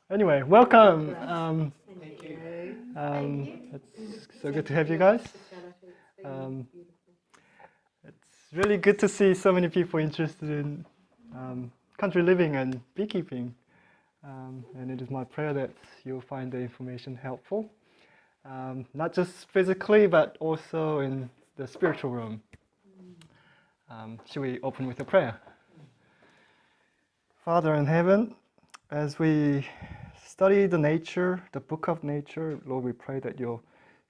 Anyway, welcome. Thank you. It's so good to have you guys. Um, it's really good to see so many people interested in country living and beekeeping. And it is my prayer that you'll find the information helpful, not just physically, but also in the spiritual realm. Should we open with a prayer? Father in heaven, as we study the nature, the book of nature, Lord, we pray that your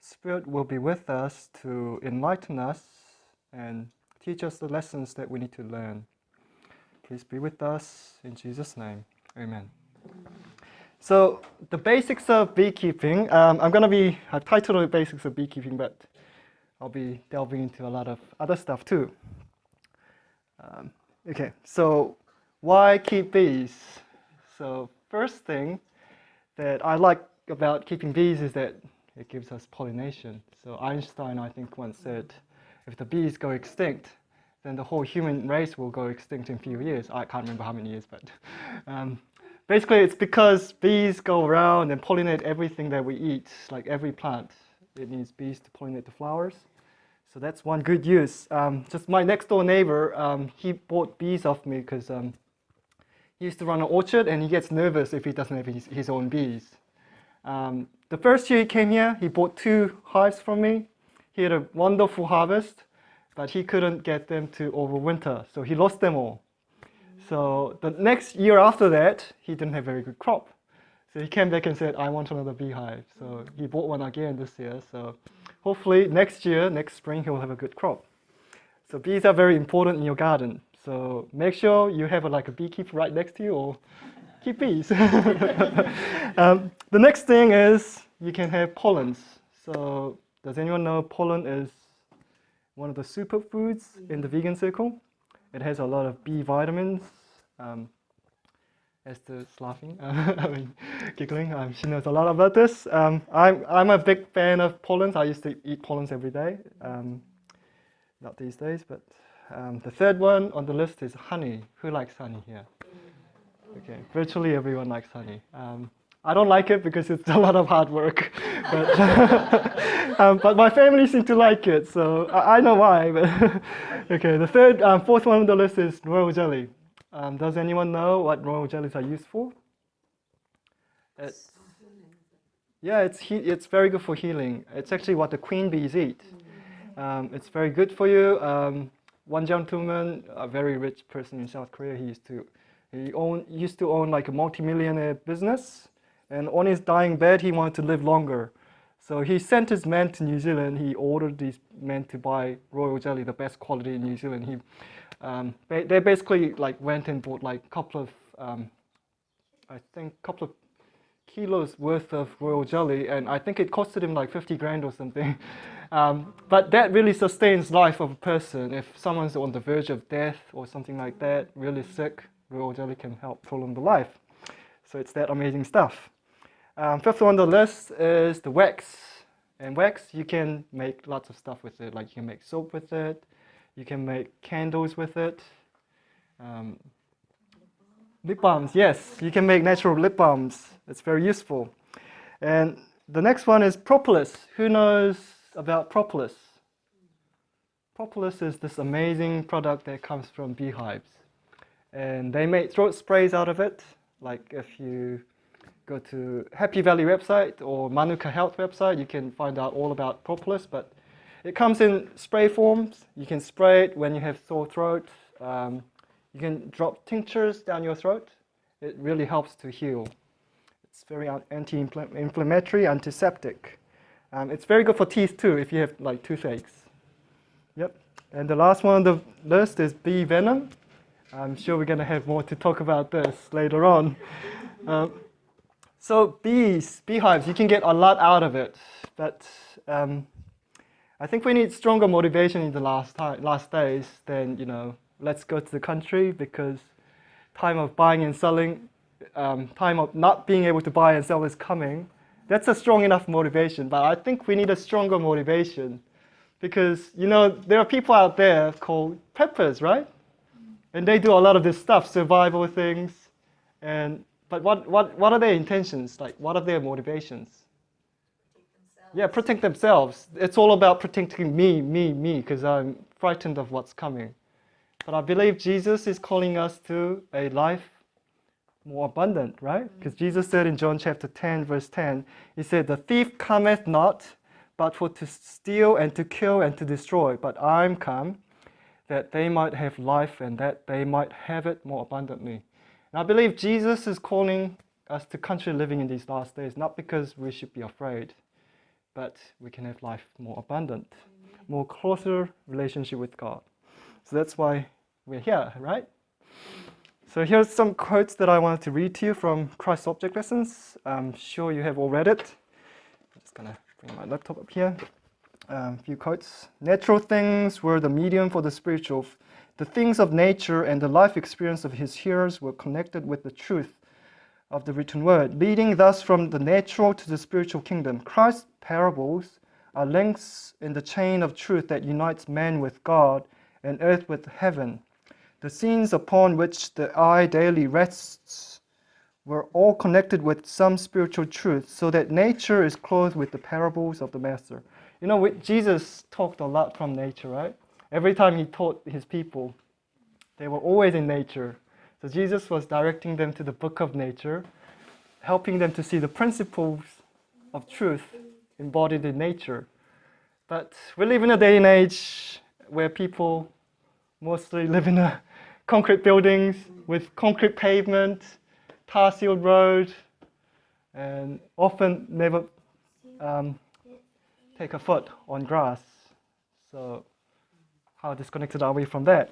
Spirit will be with us to enlighten us and teach us the lessons that we need to learn. Please be with us in Jesus' name. Amen. So the basics of beekeeping, I've titled it Basics of Beekeeping, but I'll be delving into a lot of other stuff too. Okay, so why keep bees? So first thing that I like about keeping bees is that it gives us pollination. So Einstein, I think, once said, if the bees go extinct, then the whole human race will go extinct in a few years. I can't remember how many years, but basically it's because bees go around and pollinate everything that we eat, like every plant. It needs bees to pollinate the flowers. So that's one good use. Just my next door neighbor, he bought bees off me because he used to run an orchard and he gets nervous if he doesn't have his own bees. The first year he came here, he bought 2 hives from me. He had a wonderful harvest, but he couldn't get them to overwinter, so he lost them all. So the next year after that, he didn't have a very good crop. So he came back and said, I want another beehive. So he bought one again this year. So hopefully next spring, he'll have a good crop. So bees are very important in your garden. So make sure you have a beekeeper right next to you or keep bees. The next thing is you can have pollens. So does anyone know pollen is one of the superfoods in the vegan circle? It has a lot of B vitamins. Esther's laughing, giggling. She knows a lot about this. I'm a big fan of pollens. I used to eat pollens every day. Not these days, but the third one on the list is honey. Who likes honey here? Okay, virtually everyone likes honey. I don't like it because it's a lot of hard work, but my family seem to like it, so I know why. But okay, the fourth one on the list is royal jelly. Does anyone know what royal jellies are used for? It's very good for healing. It's actually what the queen bees eat. It's very good for you. One gentleman, a very rich person in South Korea, he used to own like a multi-millionaire business, and on his dying bed he wanted to live longer. So he sent his men to New Zealand. He ordered these men to buy royal jelly, the best quality in New Zealand. They basically went and bought couple of kilos worth of royal jelly, and I think it costed him 50 grand or something. But that really sustains life of a person. If someone's on the verge of death or something like that, really sick, royal jelly can help prolong the life. So it's that amazing stuff. Fifth on the list is the wax. And wax, you can make lots of stuff with it. Like you can make soap with it, you can make candles with it. Lip balms, yes, you can make natural lip balms. It's very useful. And the next one is propolis. Who knows about propolis? Propolis is this amazing product that comes from beehives. And they make throat sprays out of it. Like if you go to Happy Valley website or Manuka Health website, you can find out all about propolis, but it comes in spray forms. You can spray it when you have sore throat. You can drop tinctures down your throat. It really helps to heal. It's very anti-inflammatory, antiseptic. It's very good for teeth too if you have toothaches. Yep. And the last one on the list is bee venom. I'm sure we're going to have more to talk about this later on. So beehives, you can get a lot out of it, but I think we need stronger motivation in the last days than, let's go to the country because time of buying and selling, time of not being able to buy and sell is coming. That's a strong enough motivation, but I think we need a stronger motivation because, there are people out there called preppers, right? And they do a lot of this stuff, survival things, and But what are their intentions? Like, what are their motivations? Yeah, protect themselves. It's all about protecting me, because I'm frightened of what's coming. But I believe Jesus is calling us to a life more abundant, right? Because Jesus said in John chapter 10, verse 10, he said, "The thief cometh not, but for to steal and to kill and to destroy. But I'm come that they might have life and that they might have it more abundantly." And I believe Jesus is calling us to country living in these last days, not because we should be afraid, but we can have life more abundant, more closer relationship with God. So that's why we're here, right? So here's some quotes that I wanted to read to you from Christ's Object Lessons. I'm sure you have all read it. I'm just going to bring my laptop up here. A few quotes. "Natural things were the medium for the spiritual. The things of nature and the life experience of his hearers were connected with the truth of the written word, leading thus from the natural to the spiritual kingdom. Christ's parables are links in the chain of truth that unites man with God and earth with heaven. The scenes upon which the eye daily rests were all connected with some spiritual truth, so that nature is clothed with the parables of the Master." You know, Jesus talked a lot from nature, right? Every time he taught his people, they were always in nature. So Jesus was directing them to the book of nature, helping them to see the principles of truth embodied in nature. But we live in a day and age where people mostly live in concrete buildings with concrete pavement, tar-sealed road, and often never take a foot on grass. So how disconnected are we from that?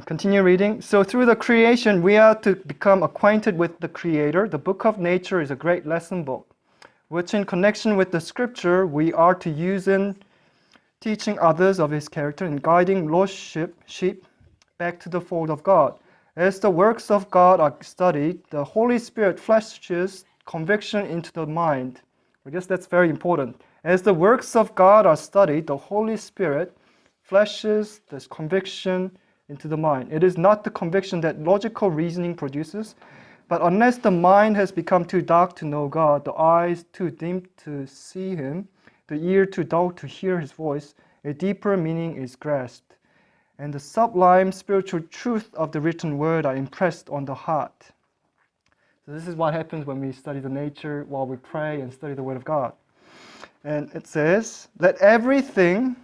Continue reading. "So through the creation, we are to become acquainted with the Creator. The book of nature is a great lesson book, which in connection with the scripture, we are to use in teaching others of his character and guiding lost sheep back to the fold of God. As the works of God are studied, the Holy Spirit flashes conviction into the mind." I guess that's very important. As the works of God are studied, the Holy Spirit flashes this conviction into the mind. It is not the conviction that logical reasoning produces, but unless the mind has become too dark to know God, the eyes too dim to see him, the ear too dull to hear his voice, a deeper meaning is grasped, and the sublime spiritual truth of the written word are impressed on the heart. So this is what happens when we study the nature while we pray and study the word of God. And it says, "Let everything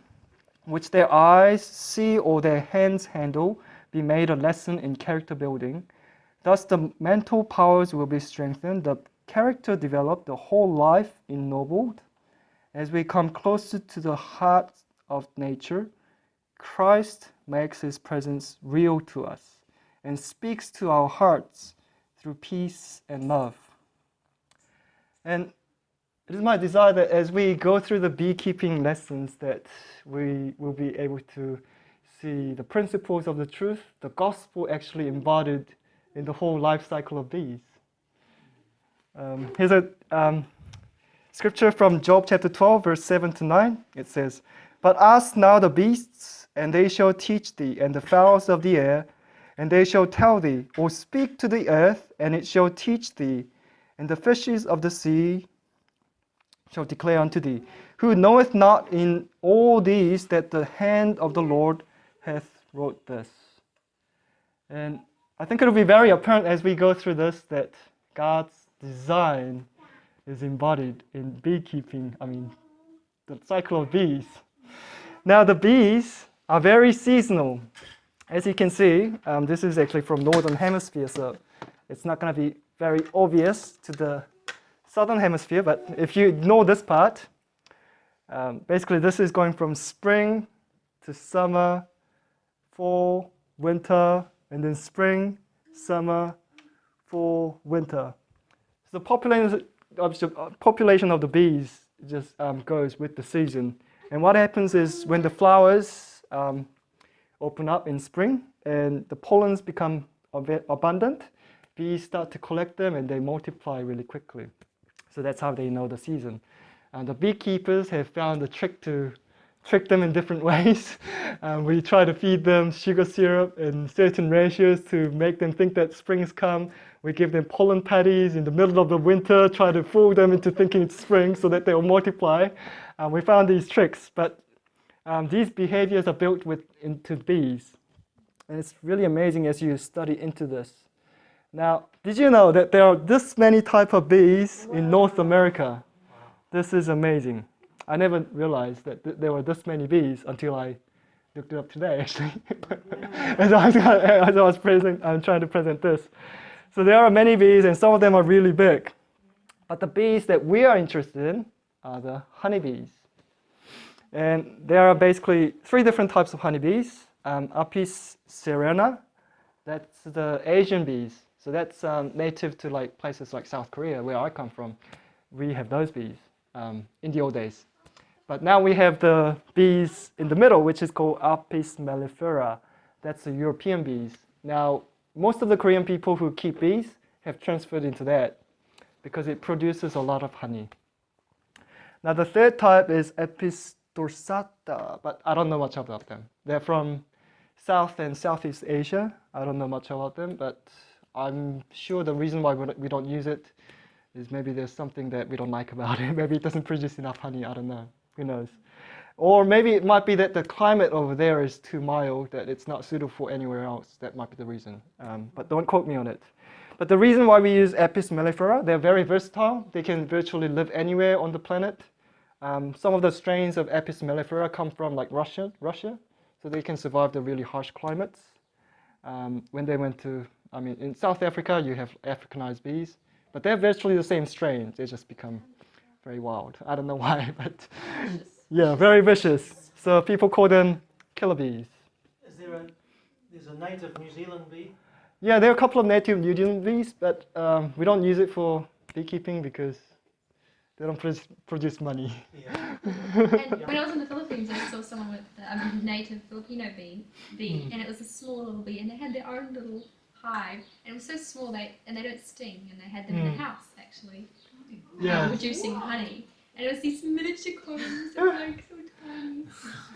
which their eyes see or their hands handle be made a lesson in character building. Thus the mental powers will be strengthened, the character developed, the whole life ennobled. As we come closer to the heart of nature, Christ makes his presence real to us and speaks to our hearts through peace and love." And it is my desire that as we go through the beekeeping lessons that we will be able to see the principles of the truth, the gospel actually embodied in the whole life cycle of bees. Here's a scripture from Job chapter 12, verse 7 to 9. It says, "But ask now the beasts, and they shall teach thee, and the fowls of the air, and they shall tell thee, or speak to the earth, and it shall teach thee, and the fishes of the sea shall declare unto thee, who knoweth not in all these that the hand of the Lord hath wrought this." And I think it'll be very apparent as we go through this that God's design is embodied in beekeeping, the cycle of bees. Now the bees are very seasonal. As you can see, this is actually from Northern Hemisphere, so it's not going to be very obvious to the Southern Hemisphere, but if you ignore this part, basically this is going from spring to summer, fall, winter, and then spring, summer, fall, winter. So the population of the bees just goes with the season. And what happens is when the flowers open up in spring and the pollens become abundant, bees start to collect them and they multiply really quickly. So that's how they know the season. And the beekeepers have found a trick to trick them in different ways. We try to feed them sugar syrup in certain ratios to make them think that spring's come. We give them pollen patties in the middle of the winter, try to fool them into thinking it's spring so that they will multiply. We found these tricks, but these behaviors are built into bees. And it's really amazing as you study into this. Now, did you know that there are this many types of bees in North America? This is amazing. I never realized that there were this many bees until I looked it up today, actually. as I was trying to present this. So there are many bees, and some of them are really big. But the bees that we are interested in are the honeybees. And there are basically 3 different types of honeybees. Apis cerana, that's the Asian bees. So that's native to like places like South Korea, where I come from. We have those bees in the old days. But now we have the bees in the middle, which is called Apis mellifera. That's the European bees. Now, most of the Korean people who keep bees have transferred into that because it produces a lot of honey. Now, the third type is Epistursata, but I don't know much about them. They're from South and Southeast Asia. I don't know much about them, but I'm sure the reason why we don't use it is maybe there's something that we don't like about it. Maybe it doesn't produce enough honey, I don't know. Who knows? Or maybe it might be that the climate over there is too mild, that it's not suitable for anywhere else. That might be the reason. But don't quote me on it. But the reason why we use Apis mellifera, they're very versatile. They can virtually live anywhere on the planet. Some of the strains of Apis mellifera come from like Russia, so they can survive the really harsh climates. When they went to, in South Africa, you have Africanized bees, but they're virtually the same strains. They just become very wild. I don't know why, but yeah, very vicious. So people call them killer bees. There's a native New Zealand bee? Yeah, there are a couple of native New Zealand bees, but we don't use it for beekeeping because they don't produce money. Yeah. And when I was in the Philippines, I saw someone with a native Filipino bee, and it was a small little bee, and they had their own little hive, and it was so small and they don't sting, and they had them in the house actually, producing honey, and it was these miniature colonies that were like so tiny.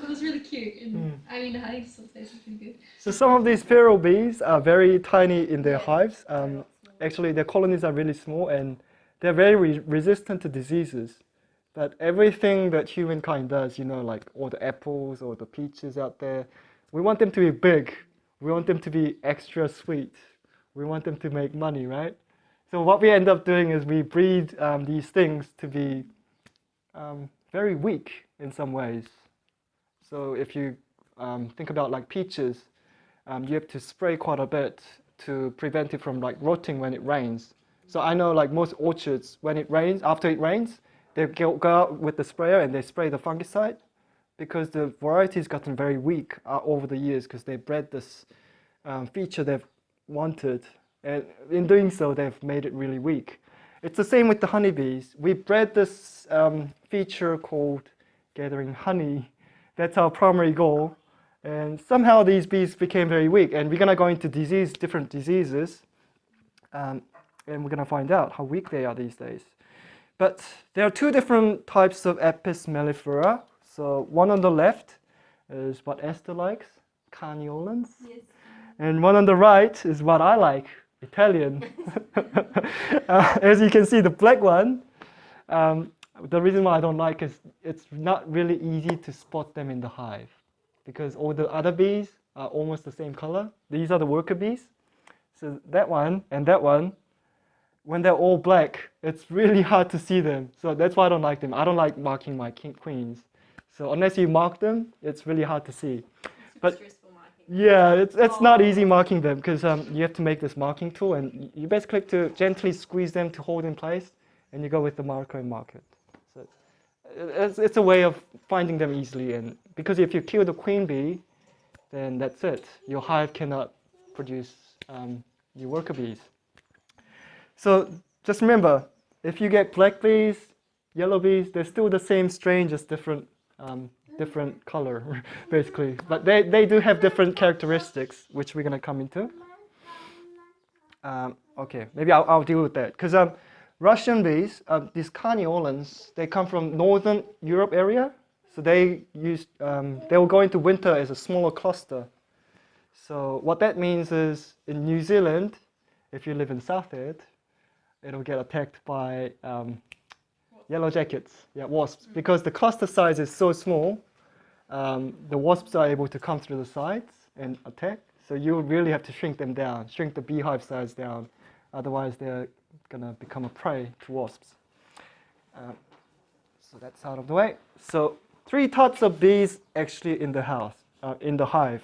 It was really cute, and the honey still tastes pretty good. So some of these feral bees are very tiny in their hives. Actually, their colonies are really small, and they're very resistant to diseases. But everything that humankind does, like all the apples or the peaches out there, we want them to be big. We want them to be extra sweet. We want them to make money, right? So what we end up doing is we breed these things to be very weak in some ways. So if you think about like peaches, you have to spray quite a bit to prevent it from like rotting when it rains. So I know like most orchards, when it rains, after it rains, they go out with the sprayer and they spray the fungicide because the variety's gotten very weak over the years because they bred this feature they've wanted. And in doing so, they've made it really weak. It's the same with the honeybees. We bred this feature called gathering honey. That's our primary goal. And somehow these bees became very weak. And we're going to go into different diseases. And we're going to find out how weak they are these days. But there are 2 different types of Apis mellifera. So one on the left is what Esther likes, carniolans. Yes. And one on the right is what I like, Italian. As you can see, the black one, the reason why I don't like is it's not really easy to spot them in the hive because all the other bees are almost the same color. These are the worker bees. So that one and that one, when they're all black, it's really hard to see them. So that's why I don't like them. I don't like marking my queens. So unless you mark them, it's really hard to see. But yeah, it's not easy marking them because you have to make this marking tool and you basically have to gently squeeze them to hold in place and you go with the marker and mark it. So it's a way of finding them easily, and because if you kill the queen bee, then that's it. Your hive cannot produce your worker bees. So just remember, if you get black bees, yellow bees, they're still the same strain, just different color, basically. But they do have different characteristics, which we're going to come into. Okay, maybe I'll deal with that. Because Russian bees, these carniolans, they come from northern Europe area. So they will go into winter as a smaller cluster. So what that means is in New Zealand, if you live in Southhead, it'll get attacked by yellow jackets, wasps, because the cluster size is so small. The wasps are able to come through the sides and attack. So you really have to shrink them down, shrink the beehive size down. Otherwise, they're gonna become a prey to wasps. So that's out of the way. So 3 types of bees actually in the hive,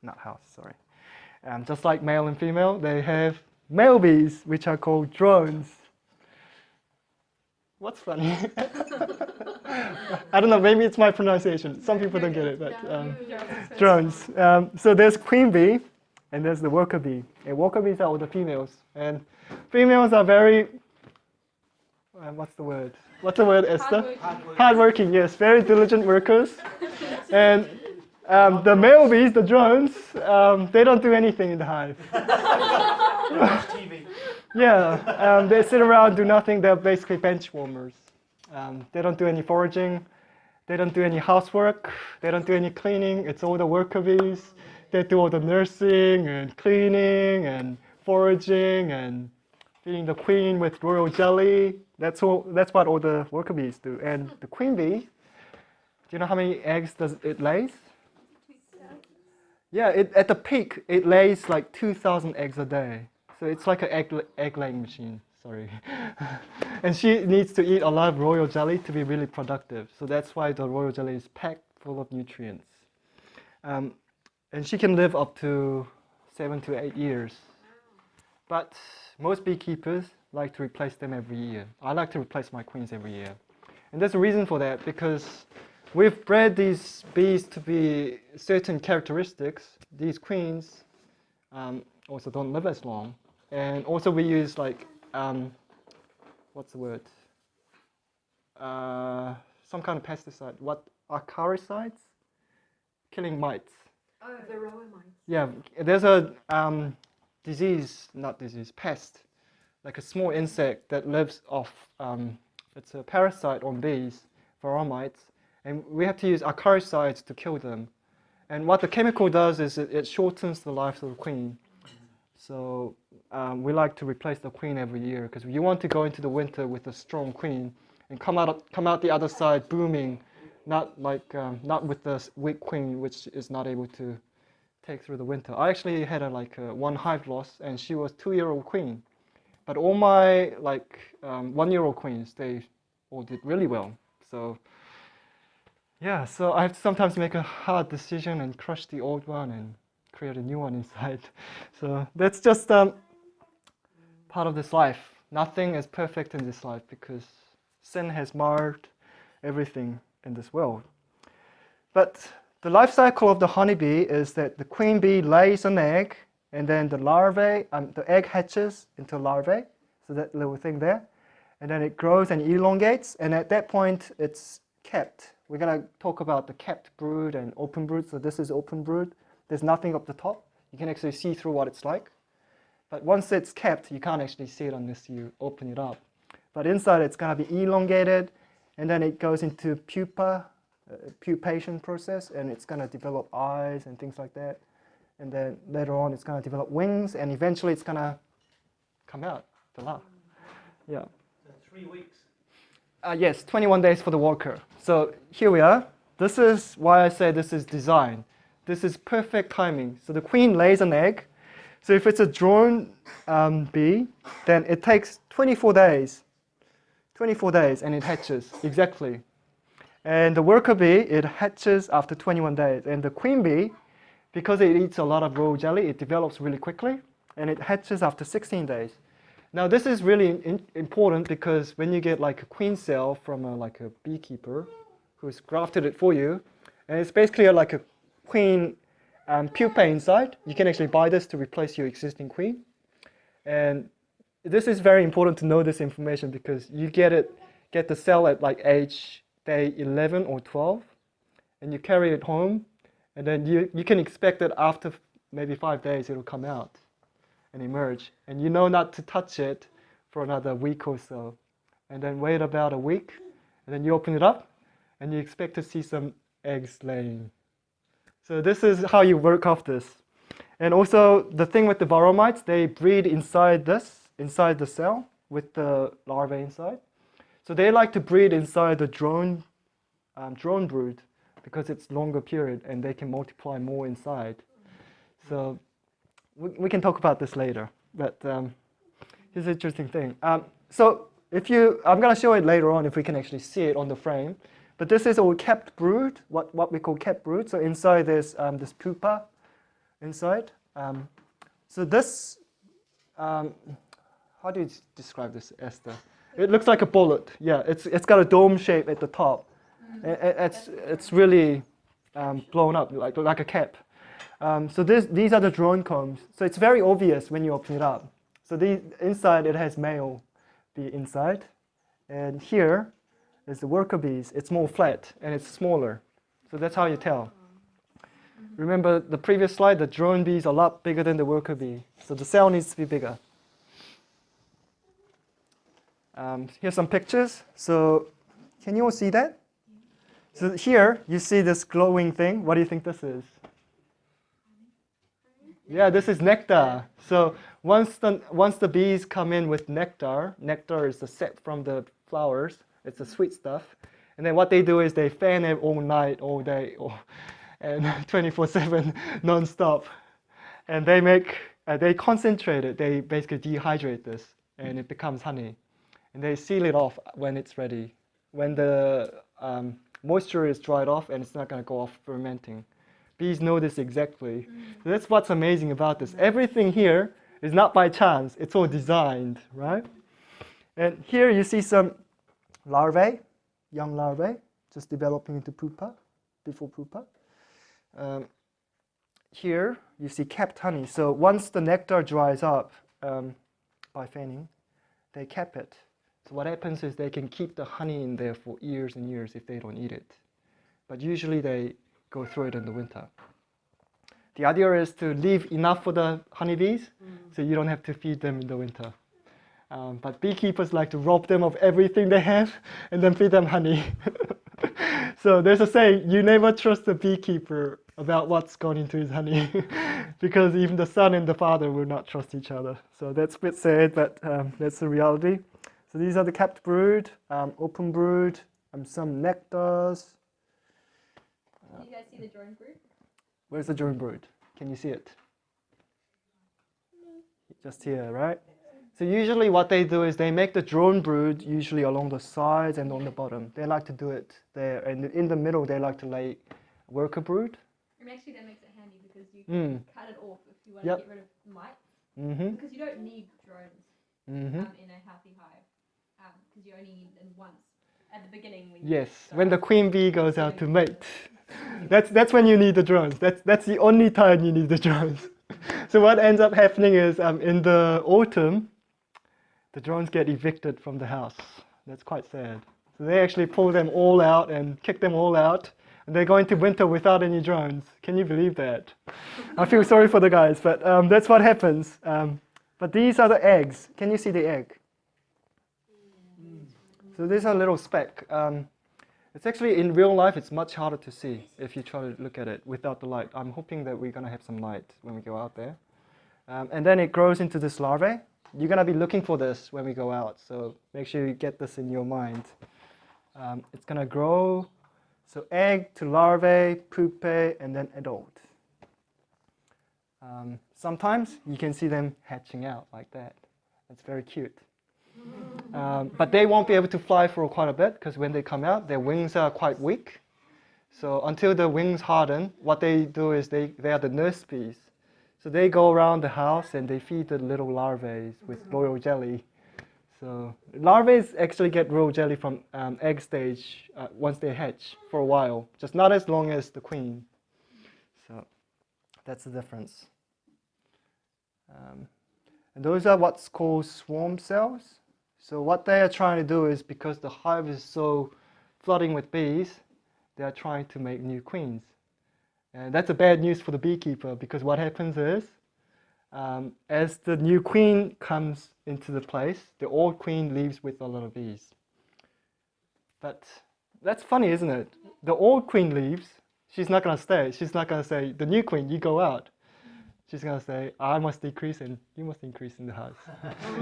not house, sorry. Just like male and female, they have male bees, which are called drones. What's funny? I don't know, maybe it's my pronunciation. Some people don't get it, but drones. So there's queen bee, and there's the worker bee. And worker bees are all the females. And females are very, what's the word? What's the word, Esther? Hardworking, yes, very diligent workers. And the male bees, the drones, they don't do anything in the hive. Watch TV. Yeah, they sit around, do nothing. They're basically bench warmers. They don't do any foraging. They don't do any housework. They don't do any cleaning. It's all the worker bees. They do all the nursing and cleaning and foraging and feeding the queen with royal jelly. That's what all the worker bees do. And the queen bee, do you know how many eggs does it lays? Yeah, at the peak, it lays like 2,000 eggs a day. So it's like an egg-laying machine, sorry. And she needs to eat a lot of royal jelly to be really productive. So that's why the royal jelly is packed full of nutrients. And she can live up to 7 to 8 years. But most beekeepers like to replace them every year. I like to replace my queens every year. And there's a reason for that, because we've bred these bees to be certain characteristics. These queens also don't live as long. And also we use like, what's the word? Some kind of pesticide. What, acaricides? Killing mites. Oh, Varroa Mites. Yeah, there's a pest, like a small insect that lives off, it's a parasite on bees, Varroa Mites. And we have to use acaricides to kill them. And what the chemical does is it shortens the life of the queen. So we like to replace the queen every year, because you want to go into the winter with a strong queen and come out the other side booming, not with the weak queen which is not able to take through the winter. I actually had one hive loss, and she was 2-year-old queen. But all my 1-year-old queens, they all did really well. So yeah, so I have to sometimes make a hard decision and crush the old one and create a new one inside. So that's just part of this life. Nothing is perfect in this life, because sin has marred everything in this world. But the life cycle of the honeybee is that the queen bee lays an egg, and then the egg hatches into larvae, so that little thing there, and then it grows and elongates, and at that point it's kept. We're going to talk about the kept brood and open brood. So this is open brood. There's nothing up the top. You can actually see through what it's like. But once it's kept, you can't actually see it unless you open it up. But inside it's going to be elongated, and then it goes into pupation process, and it's going to develop eyes and things like that. And then later on it's going to develop wings, and eventually it's going to come out, the larva. Yeah. 3 weeks. Yes, 21 days for the worker. So here we are. This is why I say this is design. This is perfect timing. So the queen lays an egg. So if it's a drone bee, then it takes 24 days. 24 days and it hatches, exactly. And the worker bee, it hatches after 21 days. And the queen bee, because it eats a lot of royal jelly, it develops really quickly, and it hatches after 16 days. Now this is really important, because when you get like a queen cell from a beekeeper who's grafted it for you, and it's basically like a queen pupae inside, you can actually buy this to replace your existing queen. And this is very important to know this information, because you get the cell at day 11 or 12, and you carry it home, and then you can expect that after maybe 5 days it'll come out and emerge, and you know not to touch it for another week or so, and then wait about a week, and then you open it up, and you expect to see some eggs laying. So this is how you work off this. And also the thing with the Varroa mites, they breed inside the cell with the larvae inside. So they like to breed inside the drone brood because it's longer period and they can multiply more inside. So we can talk about this later, but here's an interesting thing. So I'm going to show it later on if we can actually see it on the frame. But this is all kept brood, what we call kept brood. So inside there's this pupa inside. So this, how do you describe this, Esther? It looks like a bullet. Yeah, it's got a dome shape at the top. It's really blown up like a cap. So these are the drone combs. So it's very obvious when you open it up. So inside it has male bee inside, and here is the worker bees. It's more flat and it's smaller. So that's how you tell. Remember the previous slide, the drone bee is a lot bigger than the worker bee. So the cell needs to be bigger. Here's some pictures. So can you all see that? So here you see this glowing thing. What do you think this is? Yeah, this is nectar. So once the bees come in with nectar is the sap from the flowers. It's the sweet stuff. And then what they do is they fan it all night, all day, and 24/7, non-stop. And they concentrate it. They basically dehydrate this, and it becomes honey. And they seal it off when it's ready. When the moisture is dried off and it's not going to go off fermenting. Bees know this exactly. So that's what's amazing about this. Everything here is not by chance. It's all designed, right? And here you see some larvae, young larvae, just developing into pupa, before pupa. Here you see capped honey. So once the nectar dries up by fanning, they cap it. So what happens is they can keep the honey in there for years and years if they don't eat it. But usually they go through it in the winter. The idea is to leave enough for the honeybees so you don't have to feed them in the winter. But beekeepers like to rob them of everything they have and then feed them honey. So there's a saying, you never trust a beekeeper about what's gone into his honey because even the son and the father will not trust each other. So that's a bit sad, but that's the reality. So these are the capped brood, open brood, some nectars. Do you guys see the drone brood? Where's the drone brood? Can you see it? Just here, right? So usually what they do is they make the drone brood usually along the sides and on the bottom. They like to do it there. And in the middle, they like to lay worker brood. And actually that makes it handy because you can cut it off if you want to get rid of mites. Because you don't need drones in a healthy hive. Because you only need them once at the beginning. When the queen bee goes out to mate. That's when you need the drones. That's the only time you need the drones. So what ends up happening is in the autumn, the drones get evicted from the house. That's quite sad. So they actually pull them all out and kick them all out. And they're going to winter without any drones. Can you believe that? I feel sorry for the guys, but that's what happens. But these are the eggs. Can you see the egg? So these are little speck. It's actually, in real life, it's much harder to see if you try to look at it without the light. I'm hoping that we're going to have some light when we go out there. And then it grows into this larvae. You're going to be looking for this when we go out, so make sure you get this in your mind. It's going to grow, so egg to larvae, pupae, and then adult. Sometimes you can see them hatching out like that. It's very cute. But they won't be able to fly for quite a bit because when they come out, their wings are quite weak. So until the wings harden, what they do is they are the nurse bees. So they go around the house and they feed the little larvae with royal jelly. So larvae actually get royal jelly from egg stage once they hatch for a while, just not as long as the queen. So that's the difference. And those are what's called swarm cells. So what they are trying to do is, because the hive is so flooding with bees, they are trying to make new queens. And that's a bad news for the beekeeper, because what happens is, as the new queen comes into the place, the old queen leaves with a lot of bees. But that's funny, isn't it? The old queen leaves. She's not gonna stay. She's not gonna say, the new queen, you go out. She's gonna say, I must decrease and you must increase in the house.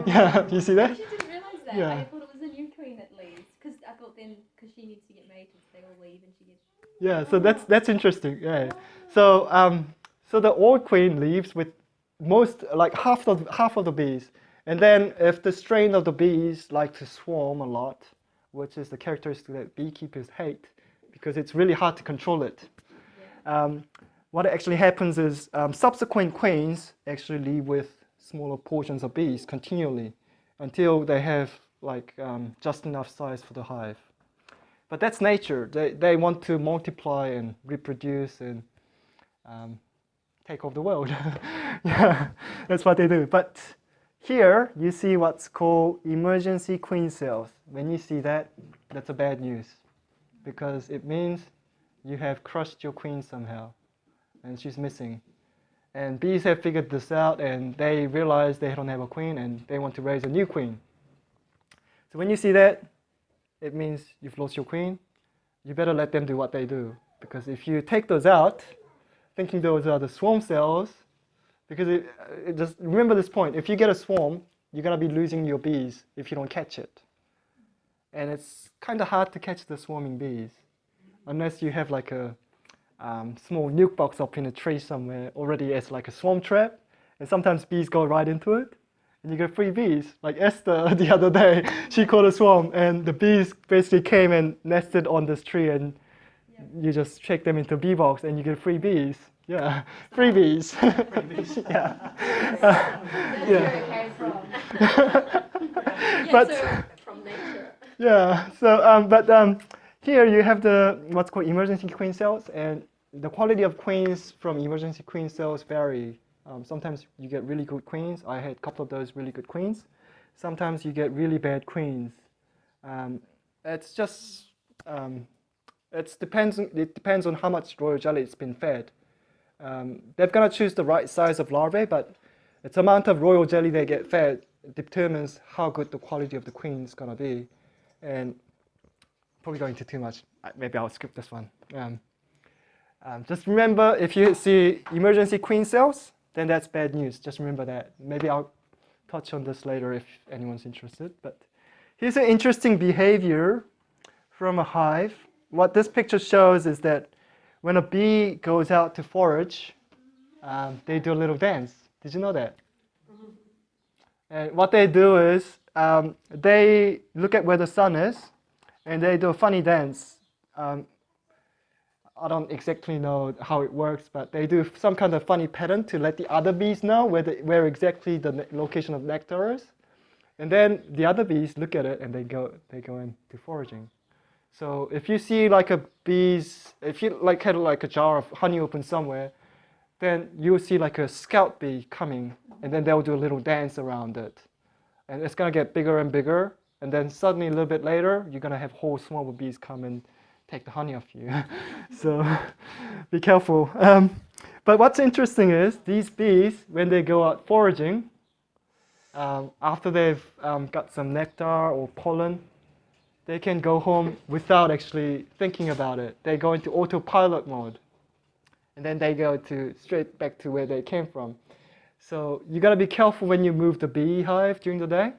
Yeah, you see I that? actually didn't realise that. Yeah. I thought it was the new queen that leaves. Because I thought then, because she needs to get mated, they all leave and she gets... Yeah, so that's interesting. Yeah. So so the old queen leaves with most, like half of the bees, and then if the strain of the bees like to swarm a lot, which is the characteristic that beekeepers hate, because it's really hard to control it. What actually happens is subsequent queens actually leave with smaller portions of bees continually until they have like just enough size for the hive. But that's nature. They want to multiply and reproduce and take over the world. Yeah, that's what they do. But here you see what's called emergency queen cells. When you see that, that's a bad news because it means you have crushed your queen somehow and she's missing. And bees have figured this out and they realize they don't have a queen and they want to raise a new queen. So when you see that, it means you've lost your queen. You better let them do what they do. Because if you take those out, thinking those are the swarm cells, because it just remember this point, if you get a swarm, you're going to be losing your bees if you don't catch it. And it's kind of hard to catch the swarming bees, unless you have like a small nuke box up in a tree somewhere already as like a swarm trap, and sometimes bees go right into it. And you get free bees. Like Esther the other day, she caught a swarm and the bees basically came and nested on this tree and you just shake them into a bee box and you get free bees. Yeah, free bees. Yeah. That's where it came from. But- so from nature. Yeah, so here you have the what's called emergency queen cells, and the quality of queens from emergency queen cells vary. Sometimes you get really good queens. I had a couple of those really good queens. Sometimes you get really bad queens. It's just it depends on how much royal jelly it's been fed. They're gonna choose the right size of larvae, but its amount of royal jelly they get fed determines how good the quality of the queen is gonna be. And probably going into too much. Maybe I'll skip this one. Just remember, if you see emergency queen cells, then that's bad news. Just remember that. Maybe I'll touch on this later if anyone's interested. But here's an interesting behavior from a hive. What this picture shows is that when a bee goes out to forage, they do a little dance. Did you know that? And what they do is they look at where the sun is, and they do a funny dance. I don't exactly know how it works, but they do some kind of funny pattern to let the other bees know where exactly the location of nectar is. And then the other bees look at it and they go into foraging. So if you see like if you like had like a jar of honey open somewhere, then you'll see like a scout bee coming, and then they'll do a little dance around it. And it's gonna get bigger and bigger, and then suddenly a little bit later, you're gonna have whole swarm of bees come and take the honey off you. So be careful. But what's interesting is these bees, when they go out foraging, after they've got some nectar or pollen, they can go home without actually thinking about it. They go into autopilot mode, and then they go straight back to where they came from. So you gotta be careful when you move the beehive during the day,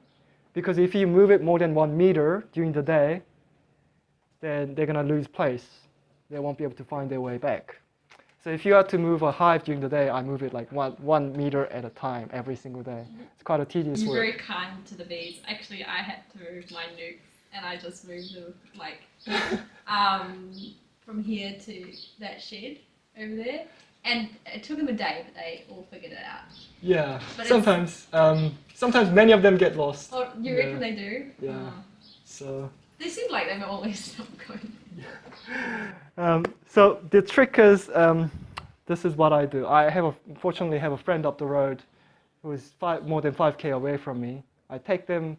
because if you move it more than 1 meter during the day, then they're gonna lose place. They won't be able to find their way back. So if you have to move a hive during the day, I move it like one meter at a time every single day. It's quite a tedious You're work. very kind to the bees. Actually, I had to move my nukes, and I just moved them like from here to that shed over there. And it took them a day, but they all figured it out. Yeah, But sometimes many of them get lost. Oh, you reckon they do? Yeah. Oh. So. They seem like they've always stopped going. So the trick is, this is what I do. Unfortunately have a friend up the road who is more than 5K away from me. I take a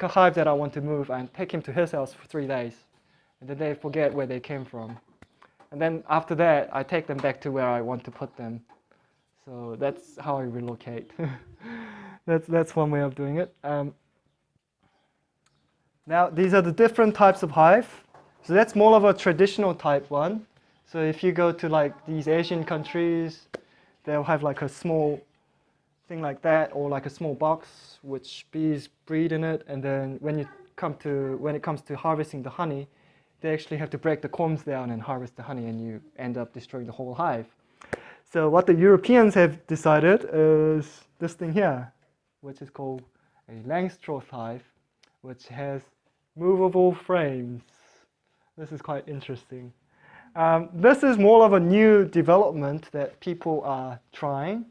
hive that I want to move and take him to his house for 3 days. And then they forget where they came from. And then after that, I take them back to where I want to put them. So that's how I relocate. That's one way of doing it. Now, these are the different types of hive. So that's more of a traditional type one. So if you go to like these Asian countries, they'll have like a small thing like that, or like a small box which bees breed in it, and then when it comes to harvesting the honey, they actually have to break the combs down and harvest the honey, and you end up destroying the whole hive. So what the Europeans have decided is this thing here, which is called a Langstroth Hive, which has movable frames. This is quite interesting. This is more of a new development that people are trying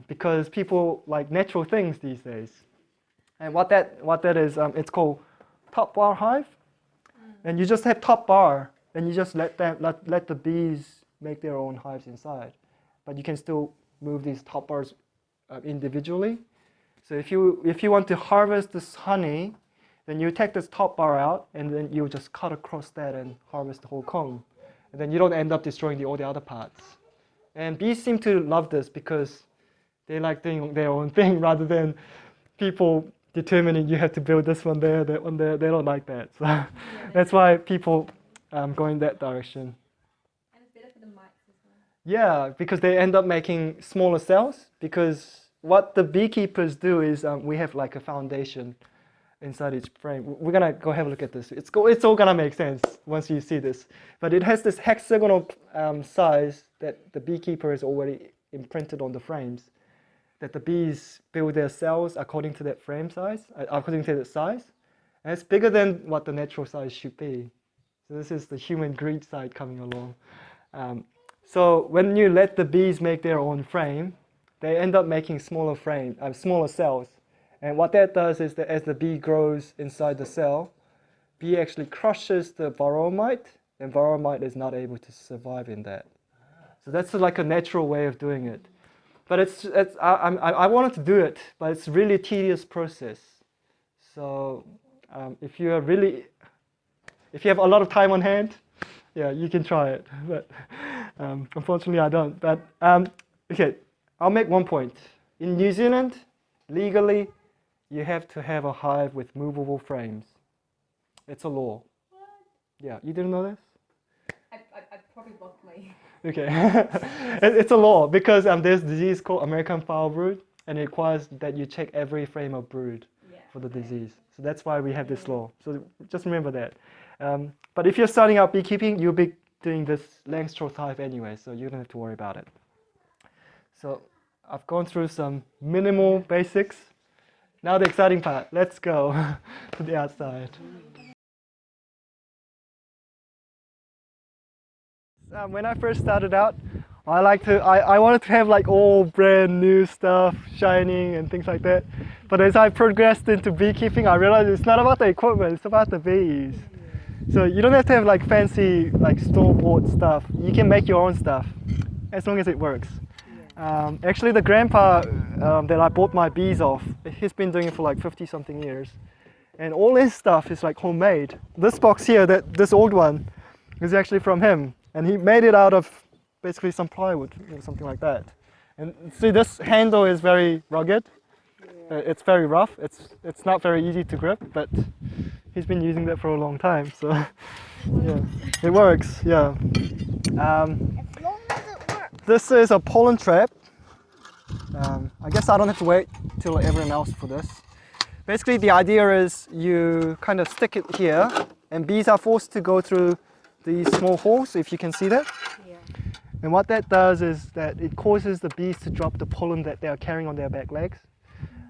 because people like natural things these days. And what that is, it's called top bar hive. And you just have top bar, and you just let the bees make their own hives inside. But you can still move these top bars individually. So if you want to harvest this honey, then you take this top bar out, and then you just cut across that and harvest the whole comb. And then you don't end up destroying all the other parts. And bees seem to love this because they like doing their own thing rather than people determining you have to build this one there, that one there. They don't like that. So that's why people go in that direction. And it's better for the mites as well. Yeah, because they end up making smaller cells. Because what the beekeepers do is we have like a foundation inside each frame. We're gonna go have a look at this. It's all gonna make sense once you see this. But it has this hexagonal size that the beekeeper has already imprinted on the frames, that the bees build their cells according to that frame size, according to that size. And it's bigger than what the natural size should be. So this is the human greed side coming along. So when you let the bees make their own frame, they end up making smaller cells. And what that does is that as the bee grows inside the cell, bee actually crushes the Varroa Mite, and Varroa Mite is not able to survive in that. So that's like a natural way of doing it. But I wanted to do it, but it's really a tedious process. So if you have a lot of time on hand, yeah, you can try it. But unfortunately, I don't. But okay, I'll make one point. In New Zealand, legally, you have to have a hive with movable frames. It's a law. What? Yeah, you didn't know this? I probably blocked my... Okay, it's a law because there's a disease called American foul brood, and it requires that you check every frame of brood for the disease. So that's why we have this law. So just remember that. But if you're starting out beekeeping, you'll be doing this Langstroth hive anyway, so you don't have to worry about it. So I've gone through some minimal basics. Now the exciting part. Let's go to the outside. When I first started out, I wanted to have like all brand new stuff, shining and things like that. But as I progressed into beekeeping, I realized it's not about the equipment, it's about the bees. So you don't have to have like fancy like store-bought stuff. You can make your own stuff as long as it works. Actually, the grandpa that I bought my bees off, he's been doing it for like 50-something years. And all his stuff is like homemade. This box here, this old one, is actually from him. And he made it out of basically some plywood or something like that. And see, this handle is very rugged. It's very rough. It's not very easy to grip, but he's been using that for a long time. So yeah, it works. Yeah. As long as it works. This is a pollen trap. I guess I don't have to wait till everyone else for this. Basically, the idea is you kind of stick it here, and bees are forced to go through these small holes, if you can see that. Yeah. And what that does is that it causes the bees to drop the pollen that they are carrying on their back legs.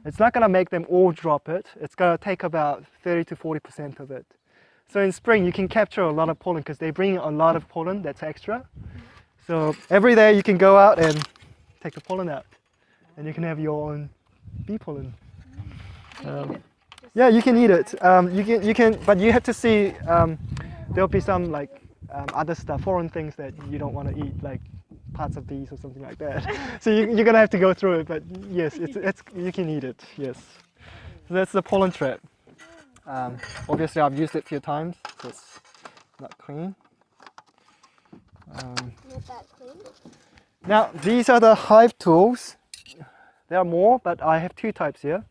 It's not going to make them all drop it. It's going to take about 30 to 40% of it. So in spring, you can capture a lot of pollen because they bring a lot of pollen that's extra. So every day you can go out and take the pollen out, and you can have your own bee pollen. Yeah, you can eat it. You can, but you have to see. There'll be some like other stuff, foreign things that you don't want to eat, like parts of bees or something like that. So you're gonna have to go through it. But yes, you can eat it. Yes. So that's the pollen trap. Obviously, I've used it a few times, so it's not clean. Not that clean. Now these are the hive tools. There are more, but I have two types here.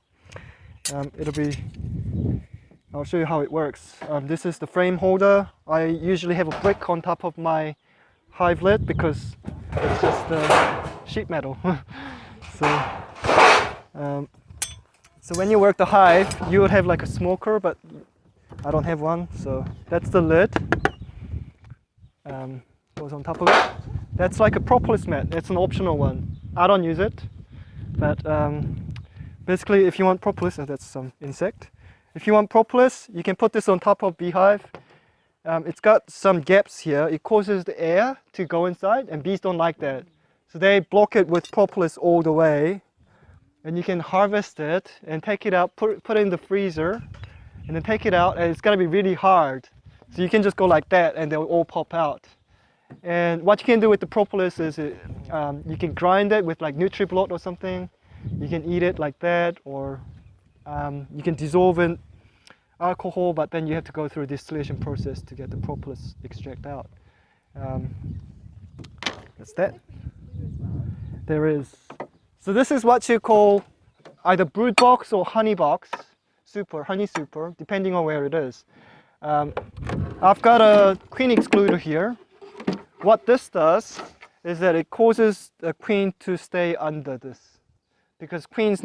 I'll show you how it works. This is the frame holder. I usually have a brick on top of my hive lid because it's just sheet metal. so, so when you work the hive, you would have like a smoker, but I don't have one. So that's the lid. Goes on top of it. That's like a propolis mat. It's an optional one. I don't use it, but basically, if you want propolis, that's some insect. If you want propolis, you can put this on top of beehive. It's got some gaps here. It causes the air to go inside, and bees don't like that. So they block it with propolis all the way, and you can harvest it and take it out, put it in the freezer, and then take it out, and it's gonna be really hard. So you can just go like that, and they'll all pop out. And what you can do with the propolis is you can grind it with like NutriBlot or something. You can eat it like that, or you can dissolve in alcohol, but then you have to go through a distillation process to get the propolis extract out. That's that. There is. So this is what you call either brood box or honey box, super, honey super, depending on where it is. I've got a queen excluder here. What this does is that it causes the queen to stay under this, because queen's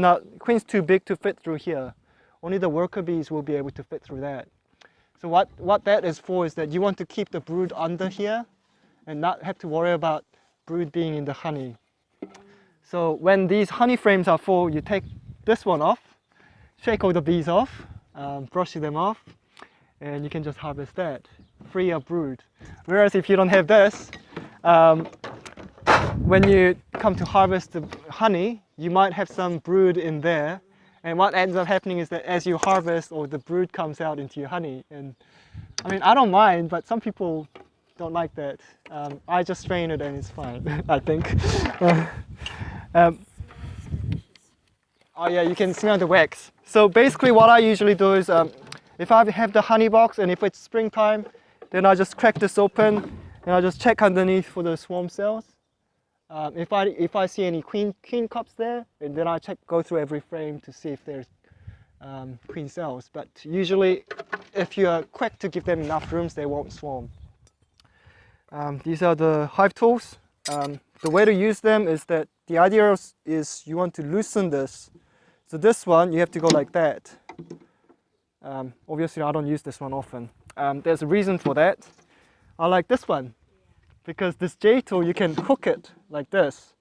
too big to fit through here. Only the worker bees will be able to fit through that. So what that is for is that you want to keep the brood under here and not have to worry about brood being in the honey. So when these honey frames are full, you take this one off, shake all the bees off, brush them off, and you can just harvest that, free of brood. Whereas if you don't have this, when you come to harvest the honey, you might have some brood in there, and what ends up happening is that as you harvest, or the brood comes out into your honey. And I mean, I don't mind, but some people don't like that. I just strain it and it's fine, I think. Oh yeah, you can smell the wax. So basically what I usually do is, if I have the honey box and if it's springtime, then I just crack this open and I just check underneath for the swarm cells. If I see any queen cups there, and then I go through every frame to see if there's queen cells. But usually, if you are quick to give them enough rooms, they won't swarm. These are the hive tools. The way to use them is that the idea is you want to loosen this. So this one, you have to go like that. Obviously, I don't use this one often. There's a reason for that. I like this one, because this J tool, you can hook it like this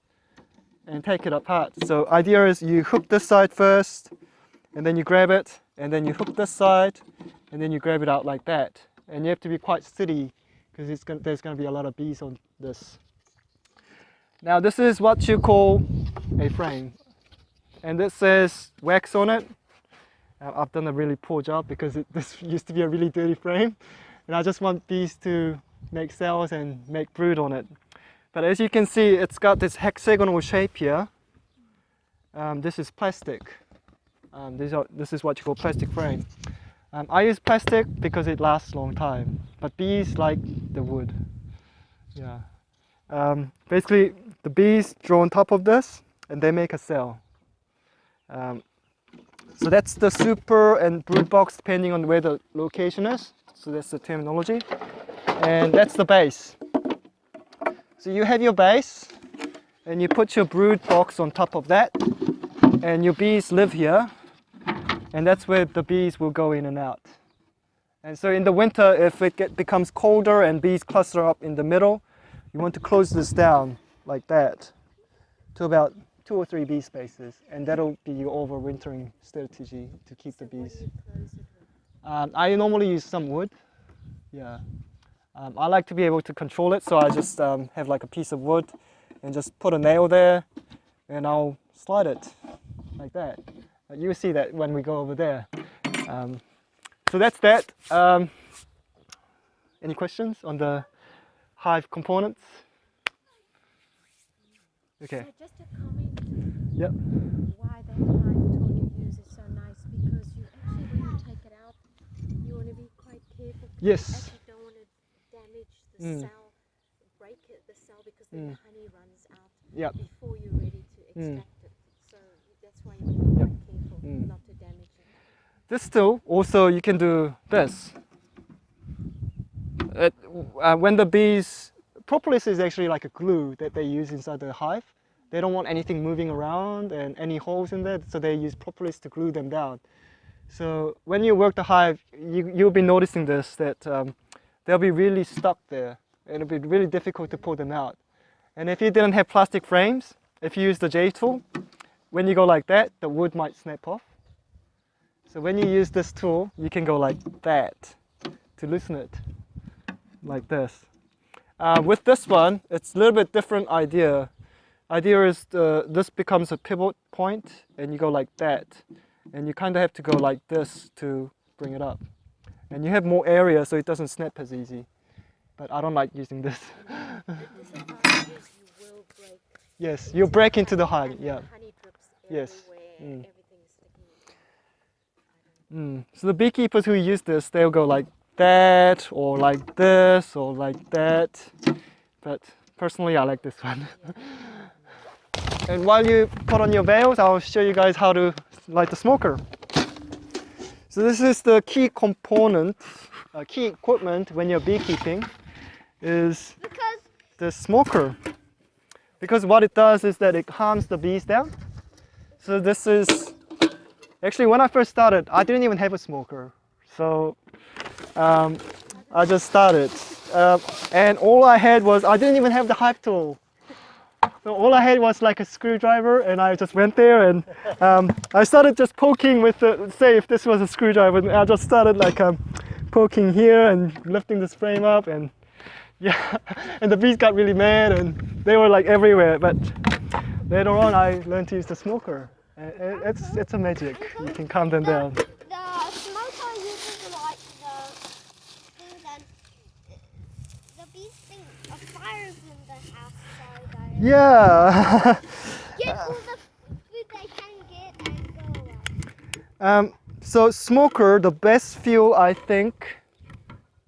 and take it apart. So idea is you hook this side first, and then you grab it, and then you hook this side, and then you grab it out like that. And you have to be quite steady, because there's going to be a lot of bees on this. Now this is what you call a frame, and this says wax on it. I've done a really poor job because this used to be a really dirty frame, and I just want bees to make cells and make brood on it. But as you can see, it's got this hexagonal shape here. This is plastic. This is what you call plastic frame. I use plastic because it lasts a long time, but bees like the wood. Yeah. Basically, the bees draw on top of this and they make a cell. So that's the super and brood box depending on where the location is. So that's the terminology. And that's the base. So you have your base and you put your brood box on top of that, and your bees live here, and that's where the bees will go in and out. And so in the winter, if it becomes colder and bees cluster up in the middle, you want to close this down like that to about 2 or 3 bee spaces, and that'll be your overwintering strategy to keep the bees. I normally use some wood. Yeah. I like to be able to control it, so I just have like a piece of wood and just put a nail there, and I'll slide it like that. You'll see that when we go over there. So that's that. Any questions on the hive components? Okay. So just a comment. Yep. Why that hive tool you use is so nice, because you actually, when you take it out, you want to be quite careful. Yes. You actually don't want to damage the cell, break the cell, because then the honey runs out Yep. before you're ready to extract it. So that's why you want to be quite careful not to damage it. this tool, also you can do this. When the bees, propolis is actually like a glue that they use inside the hive. They don't want anything moving around and any holes in there, so they use propolis to glue them down. So when you work the hive, you'll be noticing this, that they'll be really stuck there. It'll be really difficult to pull them out. And if you didn't have plastic frames, if you use the J tool, when you go like that, the wood might snap off. So when you use this tool, you can go like that to loosen it, like this. With this one, it's a little bit different idea. Idea is this becomes a pivot point, and you go like that. And you kind of have to go like this to bring it up. And you have more area, so it doesn't snap as easy. But I don't like using this. You will break. Yes, you break into the hive, And yeah. the honey drips Yes. everywhere. Everything's sticking. So the beekeepers who use this, they'll go like that, or like this, or like that. But personally, I like this one. And while you put on your veils, I'll show you guys how to light the smoker. So this is the key component, key equipment when you're beekeeping, is Because the smoker. Because what it does is that it calms the bees down. So this is, actually when I first started, I didn't even have a smoker. So I just started. And all I had was, I didn't even have the hive tool. So all I had was like a screwdriver, and I just went there and I started just poking with the, say if this was a screwdriver, and I just started like poking here and lifting this frame up, and yeah, and the bees got really mad and they were like everywhere. But later on I learned to use the smoker. It's a magic, you can calm them down. the smoker uses like the thing that the bees think a fire is in the house, so they Yeah. get all the food they can get and go away. So smoker, the best fuel I think,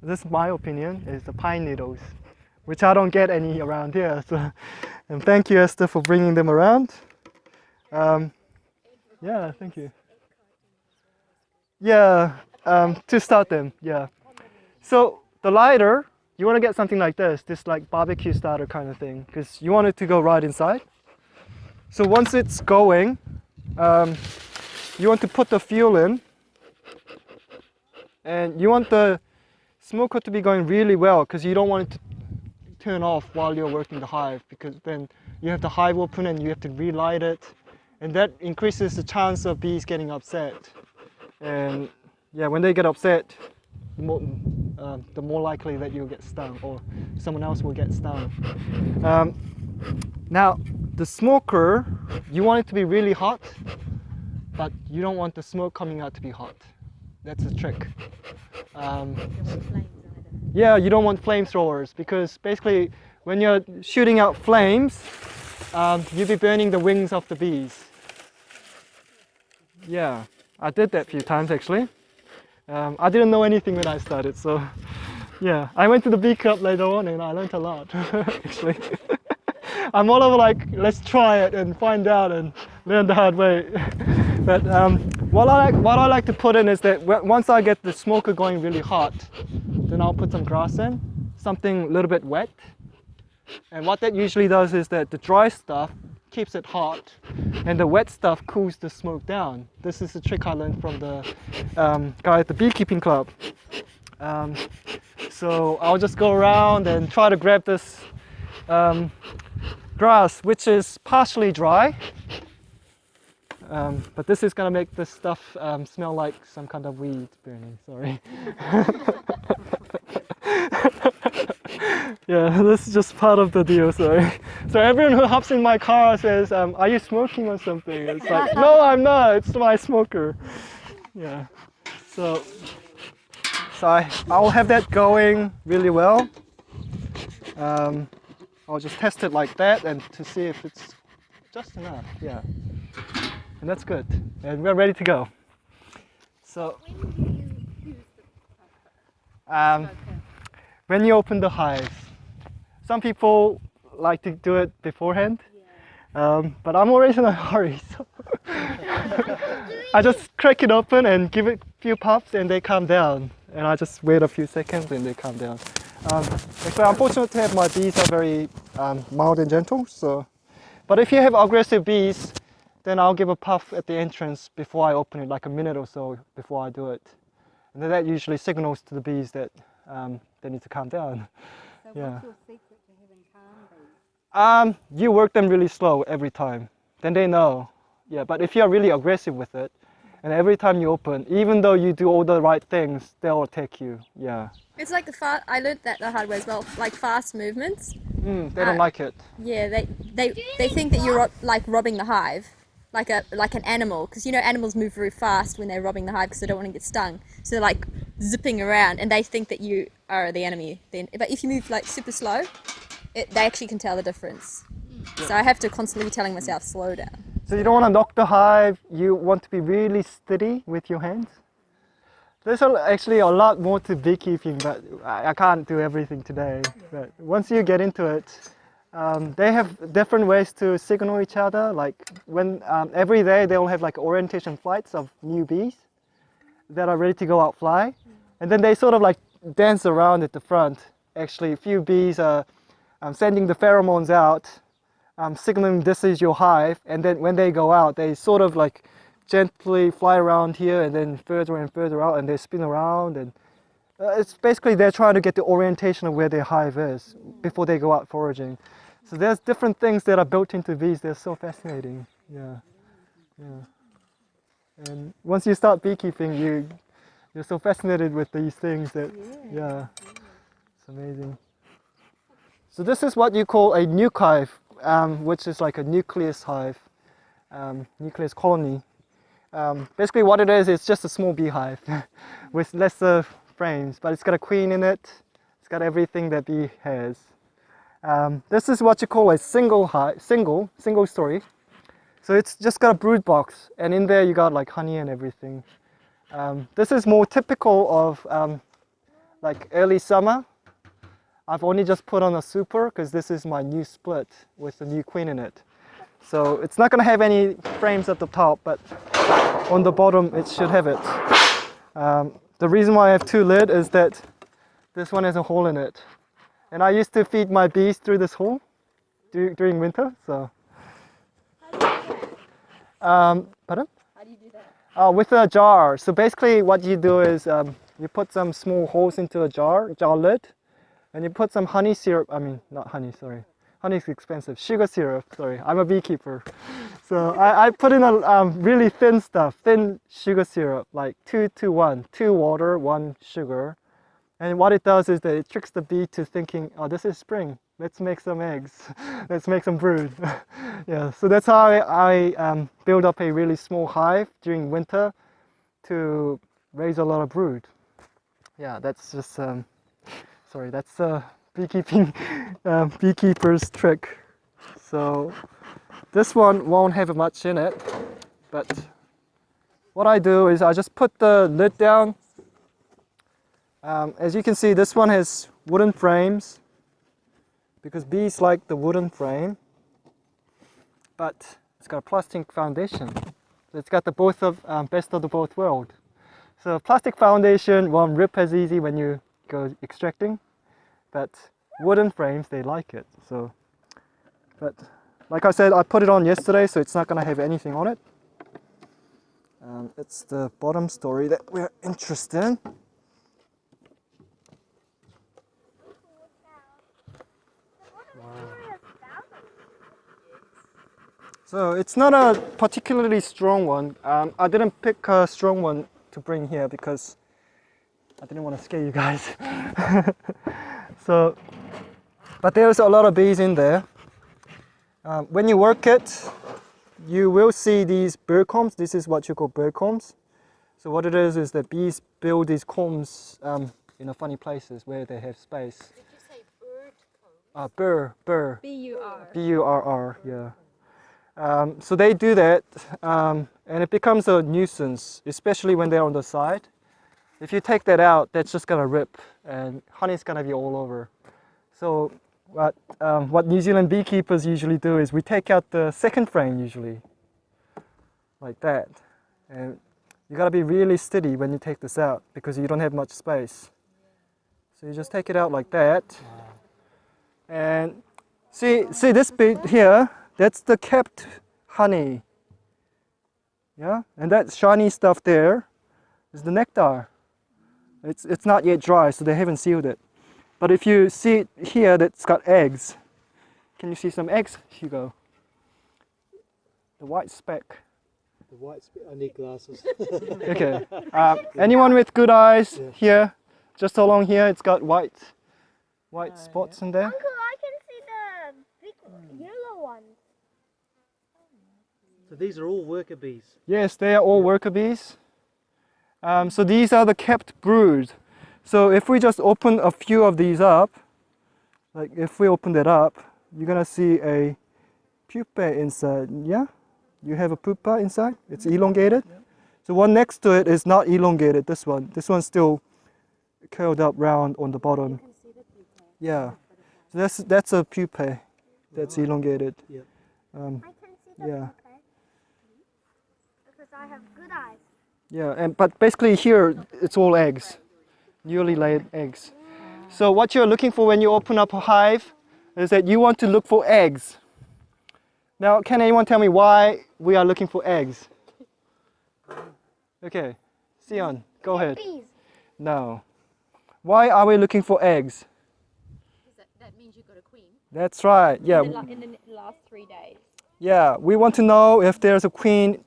this is my opinion, is the pine needles, which I don't get any around here. So, and thank you Esther for bringing them around. Yeah, thank you. Yeah, to start them, yeah. So the lighter, you want to get something like this like barbecue starter kind of thing, because you want it to go right inside. So once it's going, you want to put the fuel in, and you want the smoker to be going really well, because you don't want it to turn off while you're working the hive, because then you have the hive open and you have to relight it, and that increases the chance of bees getting upset. And yeah, when they get upset, the more likely that you'll get stung or someone else will get stung. Now, the smoker, you want it to be really hot, but you don't want the smoke coming out to be hot. That's the trick. Yeah, you don't want flamethrowers, because basically when you're shooting out flames, you'll be burning the wings of the bees. Yeah, I did that a few times actually. I didn't know anything when I started, so yeah, I went to the bee club later on and I learned a lot actually. I'm all over like, let's try it and find out and learn the hard way. But what I like to put in is that once I get the smoker going really hot, then I'll put some grass in, something a little bit wet. And what that usually does is that the dry stuff keeps it hot and the wet stuff cools the smoke down. This is a trick I learned from the guy at the beekeeping club. So I'll just go around and try to grab this grass, which is partially dry, but this is going to make this stuff smell like some kind of weed burning, sorry. Yeah, this is just part of the deal, sorry. So everyone who hops in my car says, are you smoking or something? It's like, no, I'm not, it's my smoker. Yeah, so I'll have that going really well. I'll just test it like that and to see if it's just enough, yeah. And that's good, and we're ready to go. So, when you open the hive, some people like to do it beforehand, but I'm always in a hurry, so I just crack it open and give it few puffs and they calm down. And I just wait a few seconds and they calm down. Actually, I'm fortunate to have my bees are very mild and gentle. So, but if you have aggressive bees, then I'll give a puff at the entrance before I open it, like a minute or so before I do it. And then that usually signals to the bees that they need to calm down. So Yeah. what's your secret to having calm bees? You work them really slow every time. Then they know. Yeah, but if you're really aggressive with it, and every time you open, even though you do all the right things, they'll attack you. Yeah. It's like I learned that the hard way as well, like fast movements. They don't like it. Yeah, they think that you're like robbing the hive, like an animal, because you know animals move very fast when they're robbing the hive because they don't want to get stung. So they're like zipping around, and they think that you are the enemy. Then, but if you move like super slow, they actually can tell the difference. So I have to constantly be telling myself slow down. So you don't want to knock the hive. You want to be really steady with your hands. There's actually a lot more to beekeeping, but I can't do everything today. But once you get into it, they have different ways to signal each other. Like when every day they'll have like orientation flights of new bees that are ready to go out fly, and then they sort of like dance around at the front. Actually, a few bees are sending the pheromones out, signaling this is your hive, and then when they go out, they sort of like gently fly around here and then further and further out, and they spin around, and it's basically they're trying to get the orientation of where their hive is before they go out foraging. So there's different things that are built into bees. They're so fascinating. Yeah. And once you start beekeeping, you're so fascinated with these things that it's amazing. So this is what you call a nuke hive, which is like a nucleus hive, nucleus colony. Basically what it is, it's just a small beehive with lesser frames, but it's got a queen in it. It's got everything that bee has. This is what you call a single hive, single story. So it's just got a brood box, and in there you got like honey and everything. This is more typical of like early summer. I've only just put on a super because this is my new split with the new queen in it. So it's not going to have any frames at the top, but on the bottom it should have it. The reason why I have two lids is that this one has a hole in it. And I used to feed my bees through this hole during winter. So. Pardon? How do you do that? With a jar. So basically what you do is you put some small holes into a jar lid, and you put some honey syrup, not honey, sorry. Honey's expensive. Sugar syrup, sorry. I'm a beekeeper. So I put in a really thin sugar syrup, like 2 to 1. 2 water, 1 sugar. And what it does is that it tricks the bee to thinking, oh, this is spring. Let's make some eggs. Let's make some brood. Yeah, so that's how I build up a really small hive during winter to raise a lot of brood. Yeah, that's just, that's a beekeeping beekeeper's trick. So this one won't have much in it, but what I do is I just put the lid down. As you can see, this one has wooden frames because bees like the wooden frame, but it's got a plastic foundation. So it's got the best of the both worlds. So plastic foundation won't rip as easy when you go extracting, but wooden frames, they like it. So, but like I said, I put it on yesterday, so it's not going to have anything on it. It's the bottom story that we're interested in. So it's not a particularly strong one. I didn't pick a strong one to bring here because I didn't want to scare you guys. So, but there's a lot of bees in there. When you work it, you will see these burr combs. This is what you call burr combs. So what it is that bees build these combs in funny places where they have space. Did you say bird comb? Burr. B-U-R. B-U-R-R, yeah. So they do that, and it becomes a nuisance, especially when they're on the side. If you take that out, that's just gonna rip, and honey's gonna be all over. So what New Zealand beekeepers usually do is we take out the second frame usually, like that, and You gotta be really steady when you take this out because you don't have much space. So you just take it out like that. And see this bit here, that's the kept honey. Yeah, and that shiny stuff there is the nectar. It's not yet dry, so they haven't sealed it. But if you see it here, that's got eggs. Can you see some eggs, Hugo? The white speck. The white spit. I need glasses. Okay. Anyone with good eyes here? Just along here, it's got white spots in there. Uncle, I can see the big yellow ones. So these are all worker bees. Yes, they are all worker bees. So these are the kept brood. So if we just open a few of these up, like if we open that up, you're gonna see a pupa inside. Yeah, you have a pupa inside. It's elongated. So one next to it is not elongated. This one's still curled up round on the bottom. Yeah, so that's a pupa that's elongated. Yep. I can see the Yeah. pupa because I have good eyes. Yeah, but basically here it's all eggs, newly laid eggs. So what you're looking for when you open up a hive is that you want to look for eggs. Now, can anyone tell me why we are looking for eggs? Okay, Sion, go ahead. Bees. No. Why are we looking for eggs? That means you've got a queen. That's right. Yeah. In the last 3 days. Yeah, we want to know if there's a queen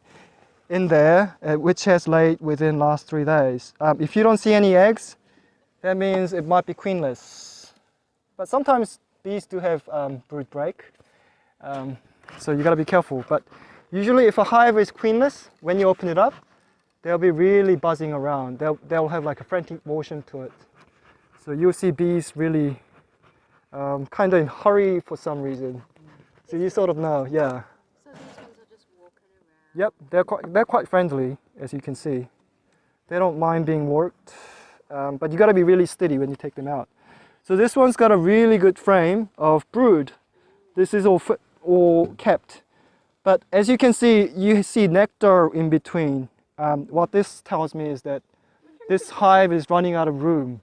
in there which has laid within last 3 days. If you don't see any eggs, that means it might be queenless. But sometimes bees do have brood break, so you gotta be careful. But usually if a hive is queenless, when you open it up, they'll be really buzzing around. They'll have like a frantic motion to it. So you'll see bees really kind of in hurry for some reason. So you sort of know, yeah. So these ones are just walking around. Yep, they're quite friendly, as you can see. They don't mind being worked, but you got to be really steady when you take them out. So this one's got a really good frame of brood. This is all kept. But as you can see, you see nectar in between. What this tells me is that this hive is running out of room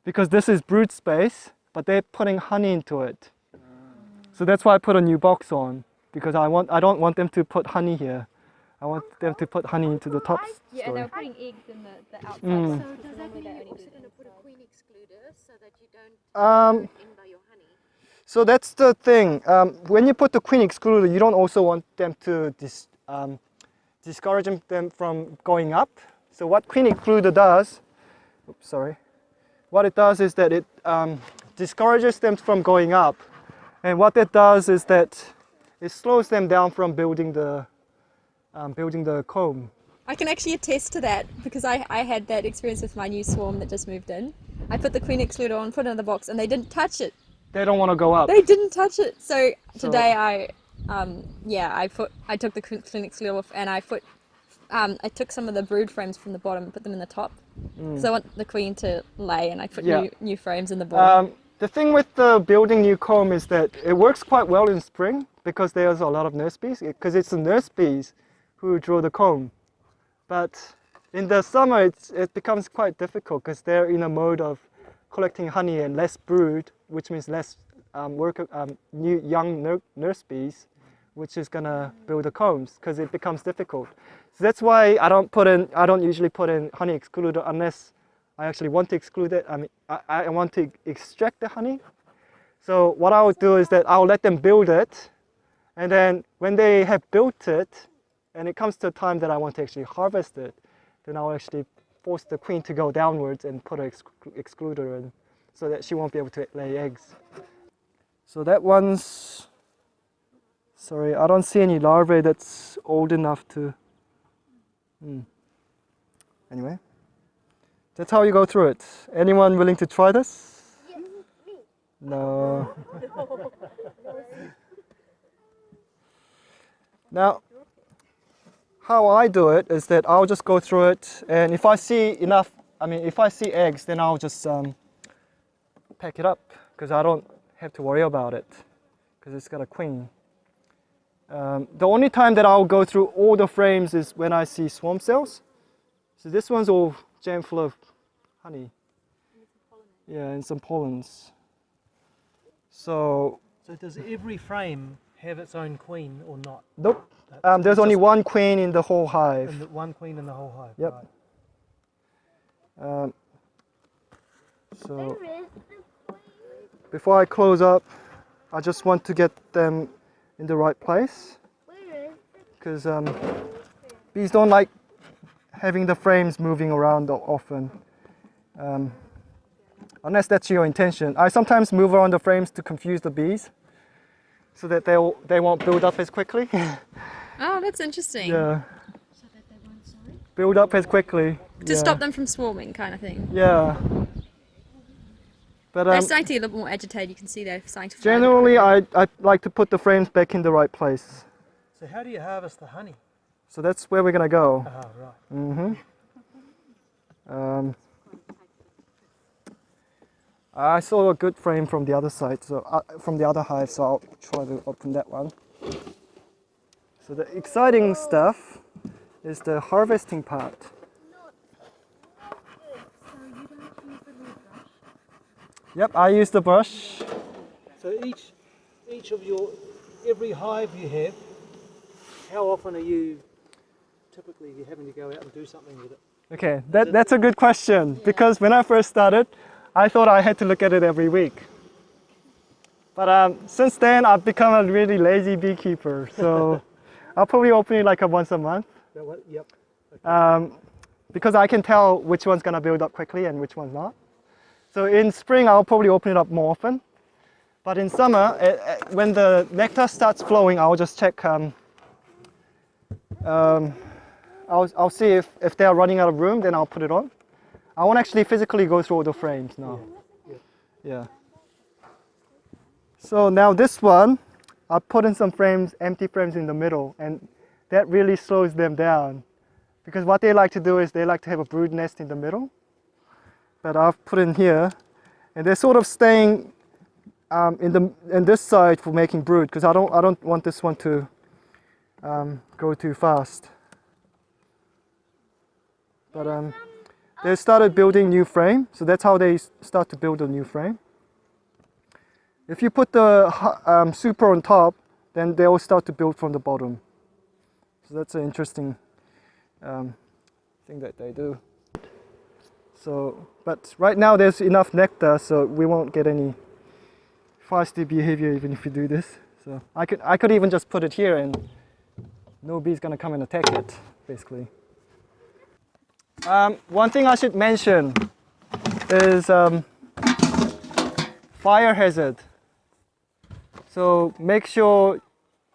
because this is brood space, but they're putting honey into it. So that's why I put a new box on, because I don't want them to put honey here. I want them to put honey into the top Yeah, and story. they were putting eggs in the outside. Mm. So does that mean you're also going to put a queen excluder so that you don't get in by your honey? So that's the thing. When you put the queen excluder, you don't also want them to discourage them from going up. So what queen excluder does, what it does is that it discourages them from going up. And what that does is that it slows them down from building the comb. I can actually attest to that because I had that experience with my new swarm that just moved in. I put the queen excluder on, put it in the box, and they didn't touch it. They don't want to go up. They didn't touch it. So today I took the queen excluder off and I took some of the brood frames from the bottom and put them in the top because I want the queen to lay, and I put new frames in the bottom. The thing with the building new comb is that it works quite well in spring because there's a lot of nurse bees, because it's the nurse bees who draw the comb. But in the summer it becomes quite difficult because they're in a mode of collecting honey and less brood, which means less new young nurse bees, which is gonna build the combs because it becomes difficult. So that's why I don't usually put in honey excluder unless I actually want to exclude it. I mean, I want to extract the honey. So what I would do is that I'll let them build it, and then when they have built it, and it comes to a time that I want to actually harvest it, then I'll actually force the queen to go downwards and put an excluder in, so that she won't be able to lay eggs. So that one's, sorry, I don't see any larvae that's old enough to, Anyway. That's how you go through it. Anyone willing to try this? Yes, me. No. Now, how I do it is that I'll just go through it, and if I see if I see eggs, then I'll just pack it up because I don't have to worry about it because it's got a queen. The only time that I'll go through all the frames is when I see swarm cells. So this one's all jam full of honey. Yeah, and some pollens. So does every frame have its own queen or not? nope. It's There's only just one queen in the whole hive. one queen in the whole hive. Yep. Right. So Where is the before I close up, I just want to get them in the right place, Where is because bees don't like having the frames moving around often, unless that's your intention. I sometimes move around the frames to confuse the bees, so that they won't build up as quickly. Oh, that's interesting. Yeah, So that they won't, sorry? build up as quickly. To yeah. stop them from swarming, kind of thing. Yeah. But They're starting to get a little more agitated. You can see they're starting to. fly a bit generally, quicker. I like to put the frames back in the right place. So how do you harvest the honey? So that's where we're gonna go. Ah, right. I saw a good frame from the other side, so from the other hive, so I'll try to open that one. So the exciting stuff is the harvesting part. So you don't use the little brush? Yep, I use the brush. So each of every hive you have, how often are you typically having to go out and do something with it? Okay, that's a good question, because when I first started, I thought I had to look at it every week. But since then, I've become a really lazy beekeeper, so I'll probably open it like once a month. Yep. Because I can tell which one's gonna build up quickly and which one's not. So in spring, I'll probably open it up more often. But in summer, when the nectar starts flowing, I'll just check. I'll see if they are running out of room, then I'll put it on. I won't actually physically go through all the frames now. Yeah. So now this one, I put in some frames, empty frames in the middle, and that really slows them down. Because what they like to do is they like to have a brood nest in the middle. But I've put in here, and they're sort of staying in this side for making brood, because I don't want this one to go too fast. But they started building new frame, so that's how they start to build a new frame. If you put the super on top, then they will start to build from the bottom. So that's an interesting thing that they do. So, but right now there's enough nectar, so we won't get any feisty behavior even if we do this. So I could even just put it here and no bee's gonna come and attack it, basically. One thing I should mention is fire hazard. So make sure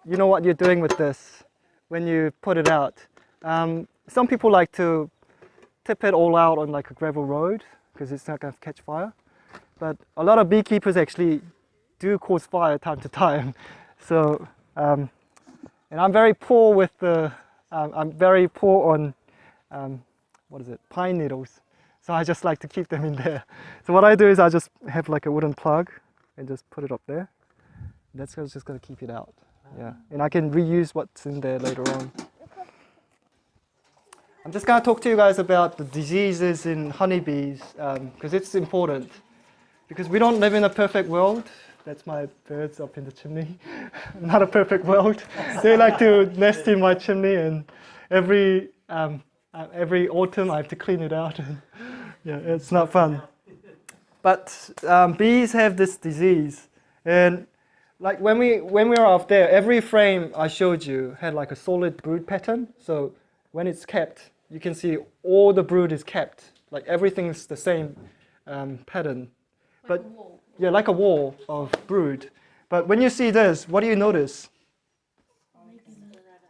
you know what you're doing with this when you put it out. Some people like to tip it all out on like a gravel road because it's not going to catch fire. But a lot of beekeepers actually do cause fire time to time. So, and I'm very poor with I'm very poor on, pine needles. So I just like to keep them in there. So what I do is I just have like a wooden plug and just put it up there. That's just going to keep it out. Yeah, and I can reuse what's in there later on. I'm just going to talk to you guys about the diseases in honeybees because it's important. Because we don't live in a perfect world. That's my birds up in the chimney. Not a perfect world. They like to nest in my chimney, and every autumn I have to clean it out. And yeah, it's not fun. But bees have this disease, and like when we were up there, every frame I showed you had like a solid brood pattern. So when it's kept, you can see all the brood is kept. Like everything's the same pattern. But yeah, like a wall of brood. But when you see this, what do you notice?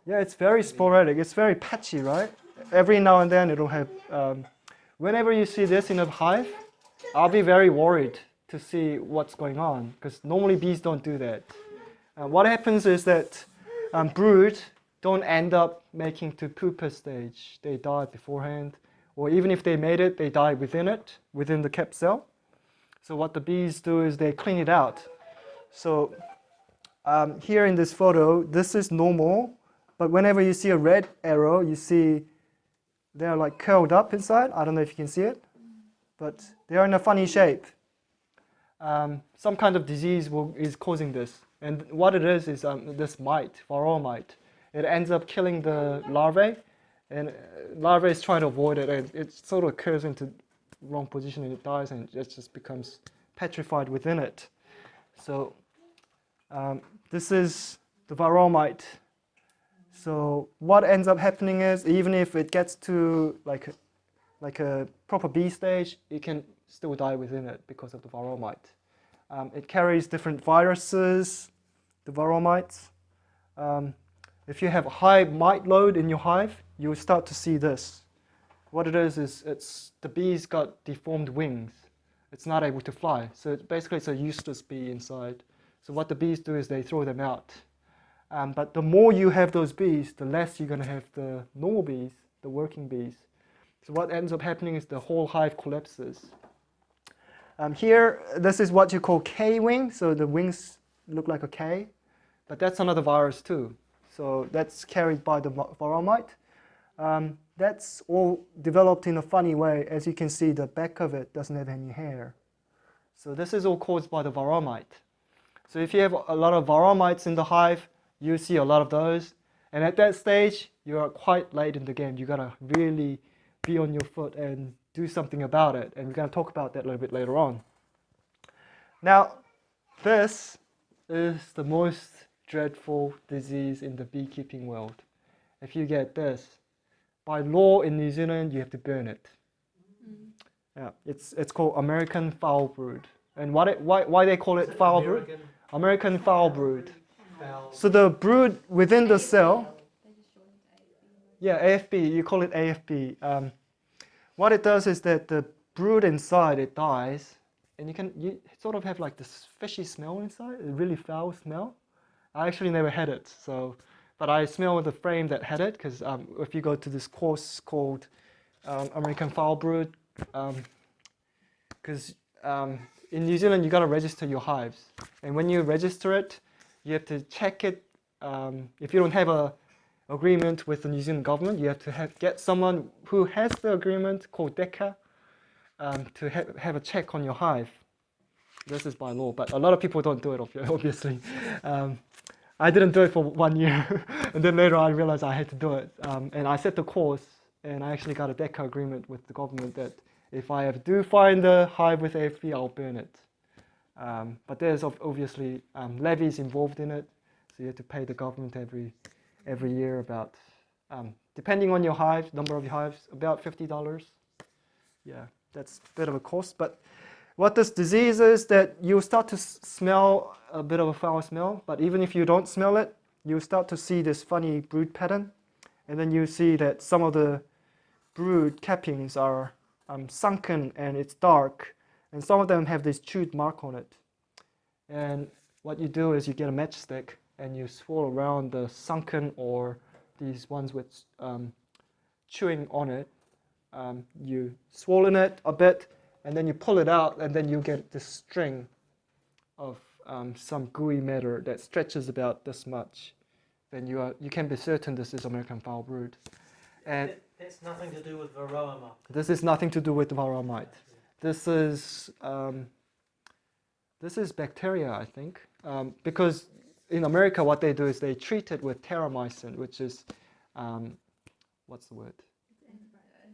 Yeah, it's very sporadic. It's very patchy, right? Every now and then it'll have. Whenever you see this in a hive, I'll be very worried to see what's going on because normally bees don't do that. What happens is that brood don't end up making to pupa stage. They die beforehand, or even if they made it, they die within the kept cell. So what the bees do is they clean it out. So here in this photo, this is normal, but whenever you see a red arrow, you see they're like curled up inside. I don't know if you can see it, but they are in a funny shape. Some kind of disease is causing this, and what it is this mite, Varroa mite. It ends up killing the larvae, and larvae is trying to avoid it, and it sort of curls into wrong position and it dies, and it just becomes petrified within it. So this is the Varroa mite. So what ends up happening is, even if it gets to like a proper bee stage, it can still die within it because of the Varroa mite. It carries different viruses, the Varroa mites. If you have a high mite load in your hive, you will start to see this. What it is it's the bee's got deformed wings. It's not able to fly. So basically it's a useless bee inside. So what the bees do is they throw them out. But the more you have those bees, the less you're going to have the normal bees, the working bees. So what ends up happening is the whole hive collapses. Here, this is what you call K wing. So the wings look like a K, but that's another virus too. So that's carried by the Varroa mite. That's all developed in a funny way. As you can see, the back of it doesn't have any hair. So this is all caused by the Varroa mite. So if you have a lot of Varroa mites in the hive, you see a lot of those. And at that stage, you are quite late in the game. You gotta really be on your foot and do something about it. And we're gonna talk about that a little bit later on. Now, this is the most dreadful disease in the beekeeping world. If you get this, by law in New Zealand, you have to burn it. Yeah, it's called American foul brood. And why they call it foul brood? American foul brood. So the brood within the cell, yeah, AFB, you call it AFB. What it does is that the brood inside, it dies, and you sort of have like this fishy smell inside, a really foul smell. I actually never had it, but I smell the frame that had it, because if you go to this course called American foul brood, because in New Zealand you got to register your hives, and when you register it, you have to check it. If you don't have a agreement with the New Zealand government, you have to get someone who has the agreement called DECA to have a check on your hive. This is by law, but a lot of people don't do it, obviously. I didn't do it for 1 year, and then later I realized I had to do it. And I set the course, and I actually got a DECA agreement with the government that if I ever do find a hive with AFB, I'll burn it. But there's obviously levies involved in it, so you have to pay the government every year about, depending on your hive, number of your hives, about $50. Yeah, that's a bit of a cost. But what this disease is that you'll start to smell a bit of a foul smell, but even if you don't smell it, you'll start to see this funny brood pattern, and then you see that some of the brood cappings are sunken and it's dark, and some of them have this chewed mark on it. And what you do is you get a matchstick and you swirl around the sunken or these ones with chewing on it. You swirl in it a bit, and then you pull it out, and then you get this string of some gooey matter that stretches about this much. Then you can be certain this is American foul brood. And That's nothing to do with Varroa mite. this is nothing to do with the Varroa mite. This is bacteria, I think, because in America what they do is they treat it with terramycin, which is what's the word?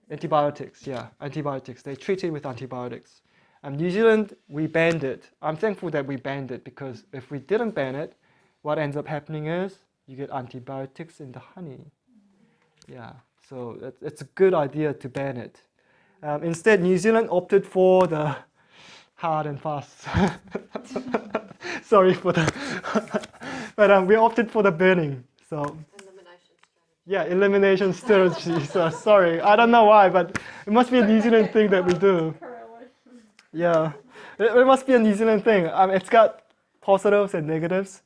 Antibiotics, yeah, antibiotics. They treat it with antibiotics. New Zealand, we banned it. I'm thankful that we banned it, because if we didn't ban it, what ends up happening is you get antibiotics in the honey. Yeah, so it's a good idea to ban it. Instead, New Zealand opted for the hard and fast. Sorry for the, but we opted for the burning. So. Yeah, elimination strategy. So sorry, I don't know why, but it must be a New Zealand thing that we do. Yeah, it must be a New Zealand thing. It's got positives and negatives.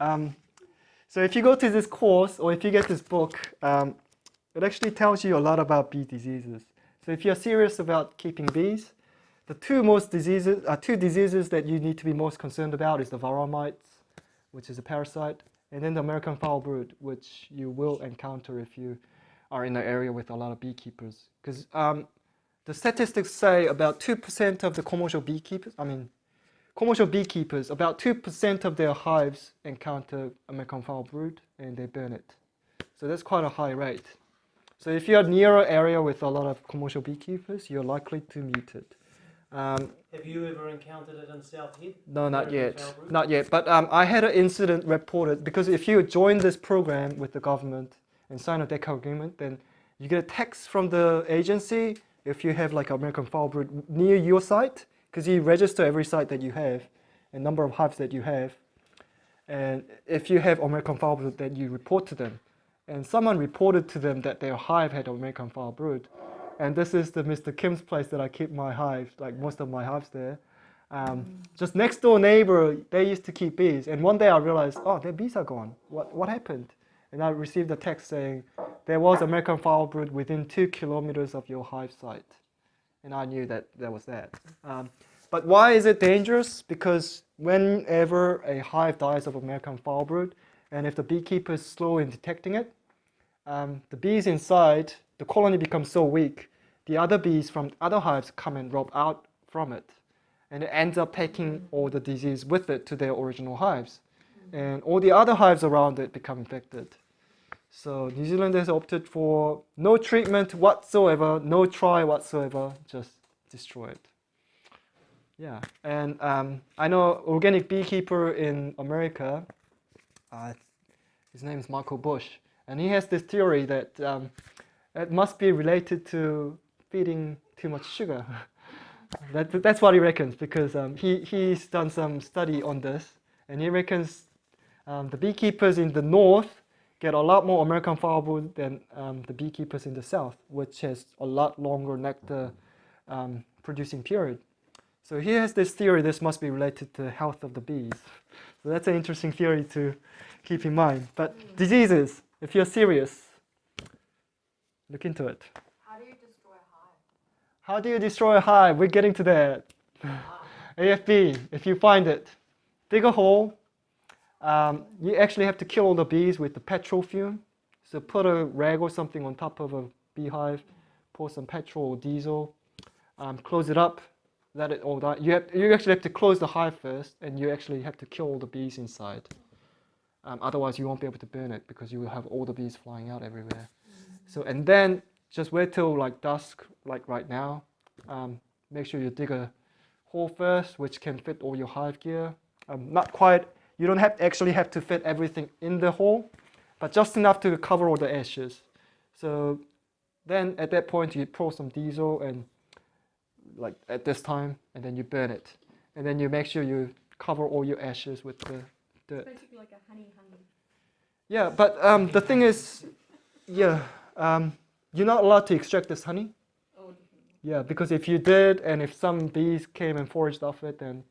So if you go to this course or if you get this book, it actually tells you a lot about bee diseases. So if you're serious about keeping bees, the two diseases that you need to be most concerned about is the Varroa mites, which is a parasite, and then the American foul brood, which you will encounter if you are in an area with a lot of beekeepers. Because the statistics say about 2% of the commercial beekeepers, about 2% of their hives encounter American foul brood and they burn it. So that's quite a high rate. So if you're near an area with a lot of commercial beekeepers, you're likely to mute it. Have you ever encountered it in South Head? No, not yet. Not yet. But I had an incident reported because if you join this program with the government and sign a DECA agreement, then you get a text from the agency if you have like American foul brood near your site, because you register every site that you have and number of hives that you have. And if you have American foul brood, then you report to them. And someone reported to them that their hive had American foul brood. And this is the Mr. Kim's place that I keep my hives, like most of my hives there. Just next door neighbor, they used to keep bees. And one day I realized, oh, their bees are gone. What happened? And I received a text saying, there was American foul brood within 2 kilometers of your hive site. And I knew that there was that. But why is it dangerous? Because whenever a hive dies of American foul brood, and if the beekeeper is slow in detecting it, the bees inside, the colony becomes so weak, the other bees from other hives come and rob out from it. And it ends up taking all the disease with it to their original hives. And all the other hives around it become infected. So New Zealand has opted for no treatment whatsoever, no try whatsoever, just destroy it. Yeah, and I know organic beekeeper in America, his name is Michael Bush, and he has this theory that it must be related to feeding too much sugar. That's what he reckons, because he's done some study on this, and he reckons the beekeepers in the north get a lot more American foul brood than the beekeepers in the south, which has a lot longer nectar producing period. So he has this theory this must be related to the health of the bees. So that's an interesting theory to keep in mind. But diseases, if you're serious, look into it. How do you destroy a hive? How do you destroy a hive? We're getting to that. AFB, if you find it, dig a hole. You actually have to kill all the bees with the petrol fume. So put a rag or something on top of a beehive, pour some petrol or diesel, close it up, let it all die. You actually have to close the hive first, and you actually have to kill all the bees inside. Otherwise, you won't be able to burn it because you will have all the bees flying out everywhere. So, and then just wait till like dusk, like right now. Make sure you dig a hole first, which can fit all your hive gear. Not quite. You don't actually have to fit everything in the hole, but just enough to cover all the ashes. So then at that point you pour some diesel and like at this time, and then you burn it. And then you make sure you cover all your ashes with the dirt. It's basically like a honey. Yeah, but the thing is, you're not allowed to extract this honey. Oh. Yeah, because if you did, and if some bees came and foraged off it, then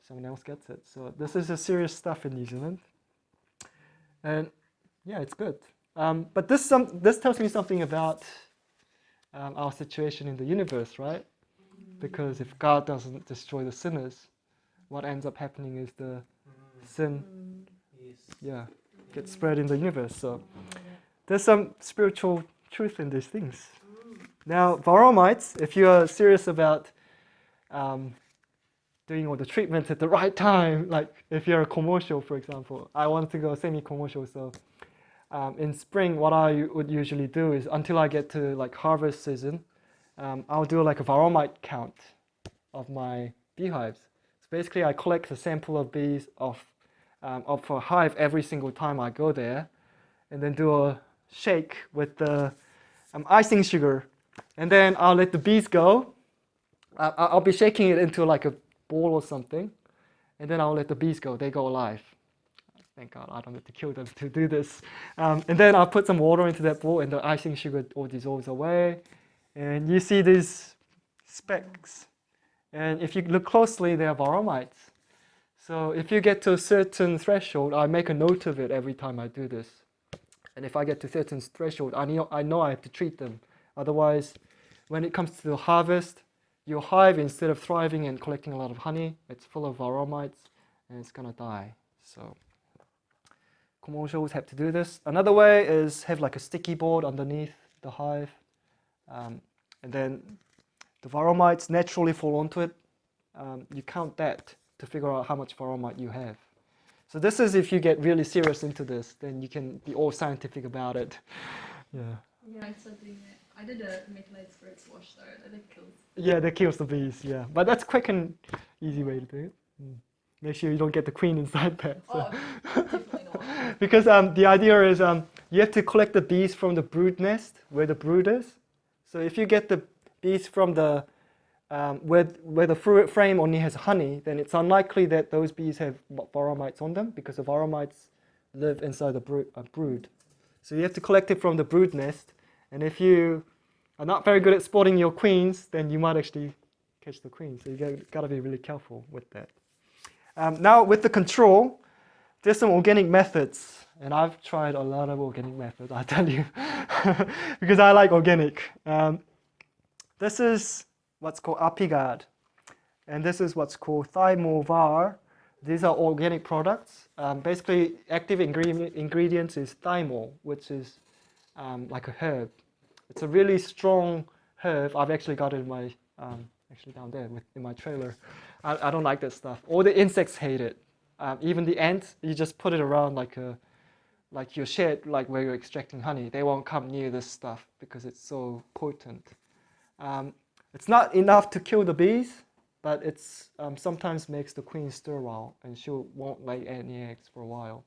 someone else gets it. So this is a serious stuff in New Zealand. And yeah, it's good. But this tells me something about our situation in the universe, right? Because if God doesn't destroy the sinners, what ends up happening is the sin, gets spread in the universe. So there's some spiritual truth in these things. Now, Varroa mites, if you are serious about doing all the treatments at the right time, like if you're a commercial, for example, I want to go semi-commercial, so in spring, what I would usually do is until I get to like harvest season, I'll do like a Varroa mite count of my beehives. So basically, I collect a sample of bees of a hive every single time I go there, and then do a shake with the icing sugar, and then I'll let the bees go. I'll be shaking it into like a ball or something, and then I'll let the bees go. They go alive. Thank God I don't have to kill them to do this. And then I'll put some water into that ball, and the icing sugar all dissolves away. And you see these specks. And if you look closely, they are Varroa mites. So if you get to a certain threshold, I make a note of it every time I do this. And if I get to a certain threshold, I know I have to treat them. Otherwise, when it comes to the harvest, your hive, instead of thriving and collecting a lot of honey, it's full of Varroa mites, and it's going to die. So commercials have to do this. Another way is have like a sticky board underneath the hive, and then the Varroa mites naturally fall onto it. You count that to figure out how much Varroa mite you have. So this is if you get really serious into this, then you can be all scientific about it. Yeah. Yeah, I started doing that. I did a methylated spirits wash though. That kills. Yeah, that kills the bees. Yeah, but that's quick and easy way to do it. Make sure you don't get the queen inside that. So. Oh, definitely not. Because the idea is you have to collect the bees from the brood nest where the brood is. So if you get the bees from the where the fruit frame only has honey, then it's unlikely that those bees have Varroa mites on them because the Varroa mites live inside the brood. So you have to collect it from the brood nest, and if you are not very good at spotting your queens, then you might actually catch the queen. So you got to be really careful with that. Now with the control, there's some organic methods, and I've tried a lot of organic methods, I tell you, because I like organic. This is what's called Apigard, and this is what's called Thymovar. These are organic products. Basically, active ingredients is thymol, which is like a herb. It's a really strong herb. I've actually got it in my actually down there in my trailer. I don't like that stuff. All the insects hate it. Even the ants, you just put it around like your shed, like where you're extracting honey. They won't come near this stuff because it's so potent. It's not enough to kill the bees, but it's sometimes makes the queen sterile and she won't lay any eggs for a while.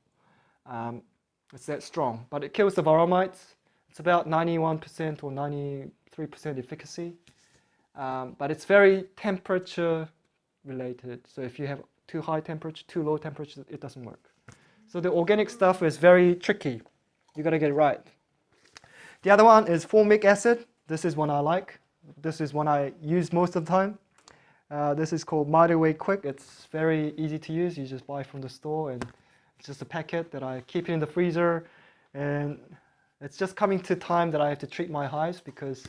It's that strong, but it kills the Varroa mites. It's about 91% or 93% efficacy, but it's very temperature related. So if you have too high temperature, too low temperature, it doesn't work. So the organic stuff is very tricky. You got to get it right. The other one is formic acid. This is one I like. This is one I use most of the time. This is called Mighty Way Quick. It's very easy to use. You just buy from the store, and it's just a packet that I keep in the freezer. And it's just coming to time that I have to treat my hives because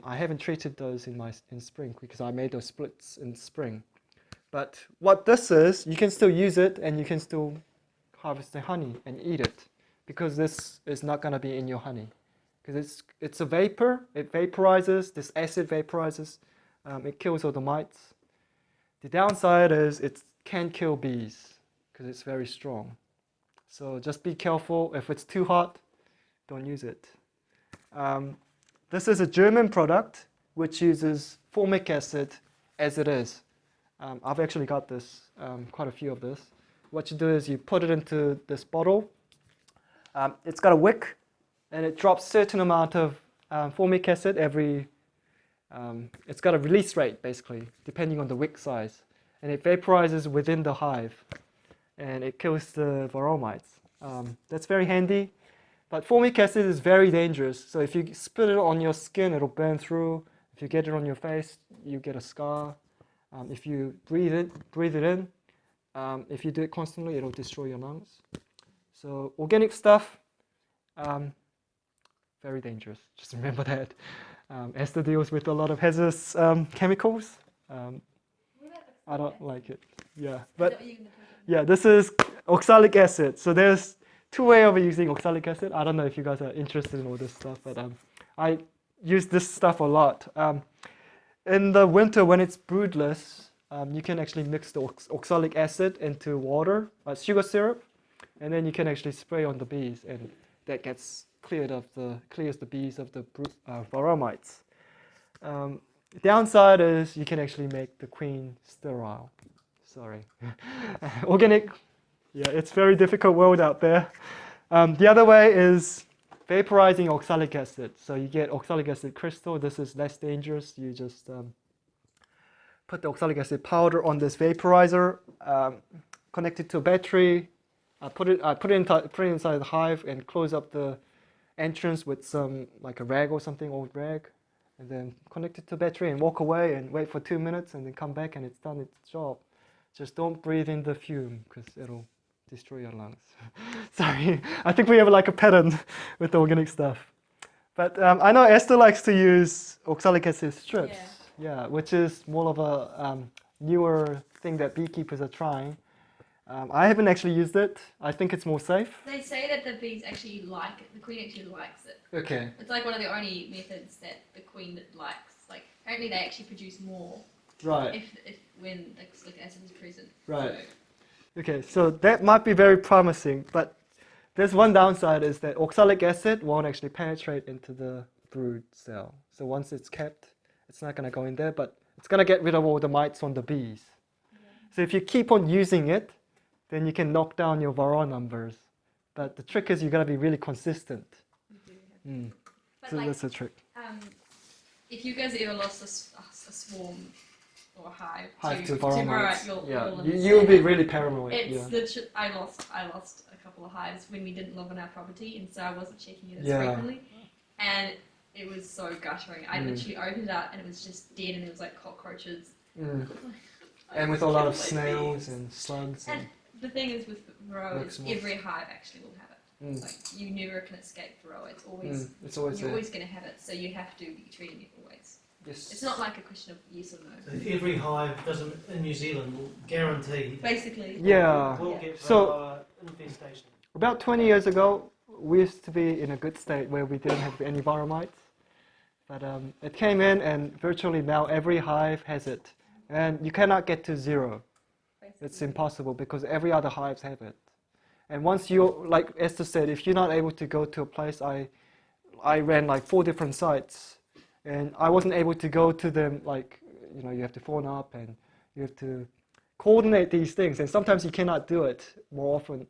I haven't treated those in spring because I made those splits in spring. But what this is, you can still use it and you can still harvest the honey and eat it because this is not going to be in your honey. Because it's a vapor, it vaporizes, this acid vaporizes, it kills all the mites. The downside is it can kill bees because it's very strong. So just be careful. If it's too hot, don't use it. This is a German product which uses formic acid as it is. I've actually got this, quite a few of this. What you do is you put it into this bottle. It's got a wick, and it drops certain amount of formic acid every. It's got a release rate basically, depending on the wick size, and it vaporizes within the hive, and it kills the Varroa mites. That's very handy, but formic acid is very dangerous. So if you spit it on your skin, it'll burn through. If you get it on your face, you get a scar. If you breathe it in, if you do it constantly, it'll destroy your lungs. So organic stuff, very dangerous. Just remember that. Esther deals with a lot of hazardous chemicals. I don't like it. Yeah, but yeah, this is oxalic acid. So there's two ways of using oxalic acid. I don't know if you guys are interested in all this stuff, but I use this stuff a lot. In the winter, when it's broodless, you can actually mix the oxalic acid into water, sugar syrup, and then you can actually spray on the bees, and that gets clears the bees of the Varroa mites. Downside is you can actually make the queen sterile. Sorry, organic. Yeah, it's very difficult world out there. The other way is vaporizing oxalic acid. So you get oxalic acid crystal. This is less dangerous. You just put the oxalic acid powder on this vaporizer, connect it to a battery. Put it inside the hive and close up the entrance with some like a rag or something, old rag, and then connect it to a battery and walk away and wait for 2 minutes and then come back and it's done its job. Just don't breathe in the fume because it'll destroy your lungs. Sorry, I think we have like a pattern with the organic stuff. But I know Esther likes to use oxalic acid strips, yeah, which is more of a newer thing that beekeepers are trying. I haven't actually used it. I think it's more safe. They say that the bees actually like it. The queen actually likes it. Okay. It's like one of the only methods that the queen likes. Like apparently they actually produce more Right. if when oxalic acid is present. Right. So, Okay, so that might be very promising, but there's one downside is that oxalic acid won't actually penetrate into the brood cell. So once it's kept, it's not going to go in there, but it's going to get rid of all the mites on the bees. So if you keep on using it, then you can knock down your Varroa numbers. But the trick is you got to be really consistent. you do have But So like, that's the trick. if you guys ever lost a swarm or a hive, Hive to to Varroa Varroa, mites. you'll Yeah, understand you'll be that. really paranoid. It's Yeah. I lost a couple of hives when we didn't live on our property, and so I wasn't checking it as Yeah. frequently, and it was so guttering. I literally opened it up and it was just dead, and there was like cockroaches. Mm. And with a lot of Like snails bees. and slugs. And the thing is with Varroa, Looks is more- every hive actually will have it. Mm. Like you never can escape Varroa. It's always It's always you're there. always going to have it, so you have to be treating it always. Yes. It's not like a question of yes or no. So every hive doesn't in New Zealand will guarantee Basically, Yeah. will Yeah. get So- infestation. About 20 years ago, we used to be in a good state where we didn't have any Varroa mites. But it came in, and virtually now every hive has it. And you cannot get to zero. It's impossible because every other hives have it. And once you, like Esther said, if you're not able to go to a place, I ran like 4 different sites, and I wasn't able to go to them. Like, you know, you have to phone up and you have to coordinate these things, and sometimes you cannot do it more often.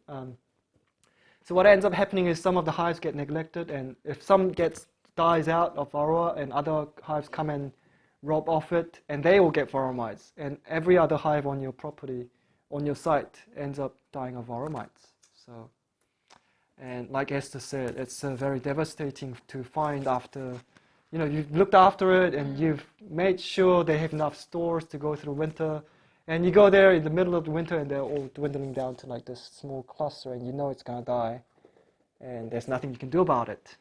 So what ends up happening is some of the hives get neglected, and if some dies out of Varroa, and other hives come and rob off it, and they will get Varroa mites, and every other hive on your property, on your site, ends up dying of Varroa mites. So, and like Esther said, it's very devastating to find after, you know, you've looked after it and you've made sure they have enough stores to go through winter, and you go there in the middle of the winter and they're all dwindling down to like this small cluster, and you know it's gonna die, and there's nothing you can do about it.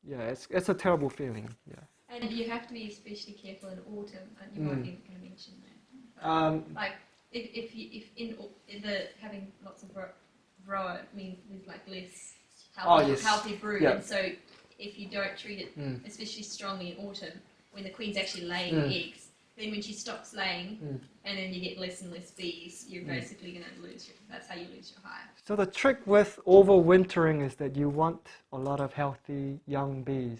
Yeah, it's a terrible feeling. Yeah. and you have to be especially careful in autumn. And you weren't even going to mention that. But, like if in the having lots of Varroa means there's like less healthy brood, Yeah. and so if you don't treat it especially strongly in autumn when the queen's actually laying eggs, then when she stops laying and then you get less and less bees, you're basically going to lose that's how you lose your hive. So the trick with overwintering is that you want a lot of healthy young bees,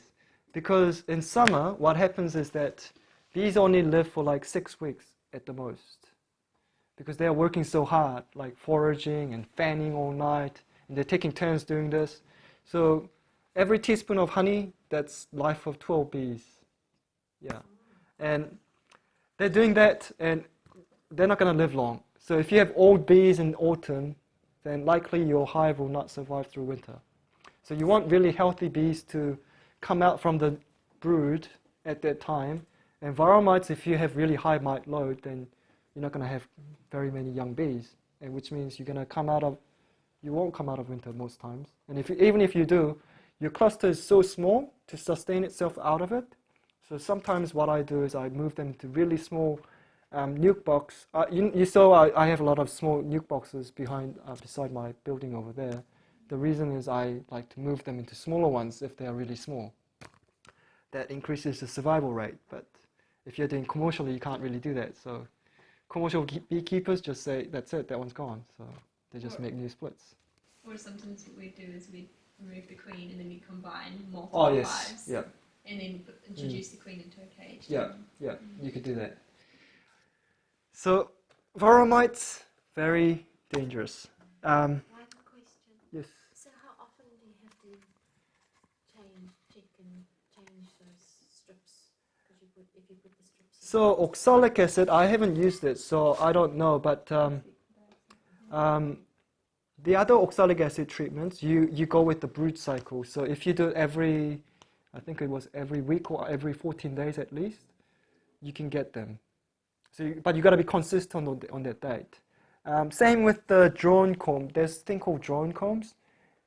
because in summer what happens is that bees only live for like 6 weeks at the most, because they're working so hard, like foraging and fanning all night, and they're taking turns doing this. So every teaspoon of honey, that's life of 12 bees. Yeah. And they're doing that, and they're not going to live long. So if you have old bees in autumn, then likely your hive will not survive through winter. So you want really healthy bees to come out from the brood at that time. And Varroa mites, if you have really high mite load, then you're not going to have very many young bees, and which means you won't come out of winter most times. And even if you do, your cluster is so small to sustain itself out of it. So sometimes what I do is I move them to really small nuke box. You saw I have a lot of small nuke boxes beside my building over there. The reason is I like to move them into smaller ones if they are really small. That increases the survival rate, but if you're doing commercially, you can't really do that. So commercial beekeepers just say, that's it, that one's gone. So they just make new splits. Or sometimes what we do is we remove the queen and then we combine multiple hives. Yeah. And then introduce the queen into a cage. Yeah, you could do that. So, Varroa mites, very dangerous. I have a question. Yes. So how often do you have to check and change those strips? Because if you put the strips in. So, oxalic acid, I haven't used it, so I don't know, but the other oxalic acid treatments, you go with the brood cycle. So if you do it I think it was every week or every 14 days at least, you can get them. So, but you got to be consistent on that date. Same with the drone comb. There's a thing called drone combs,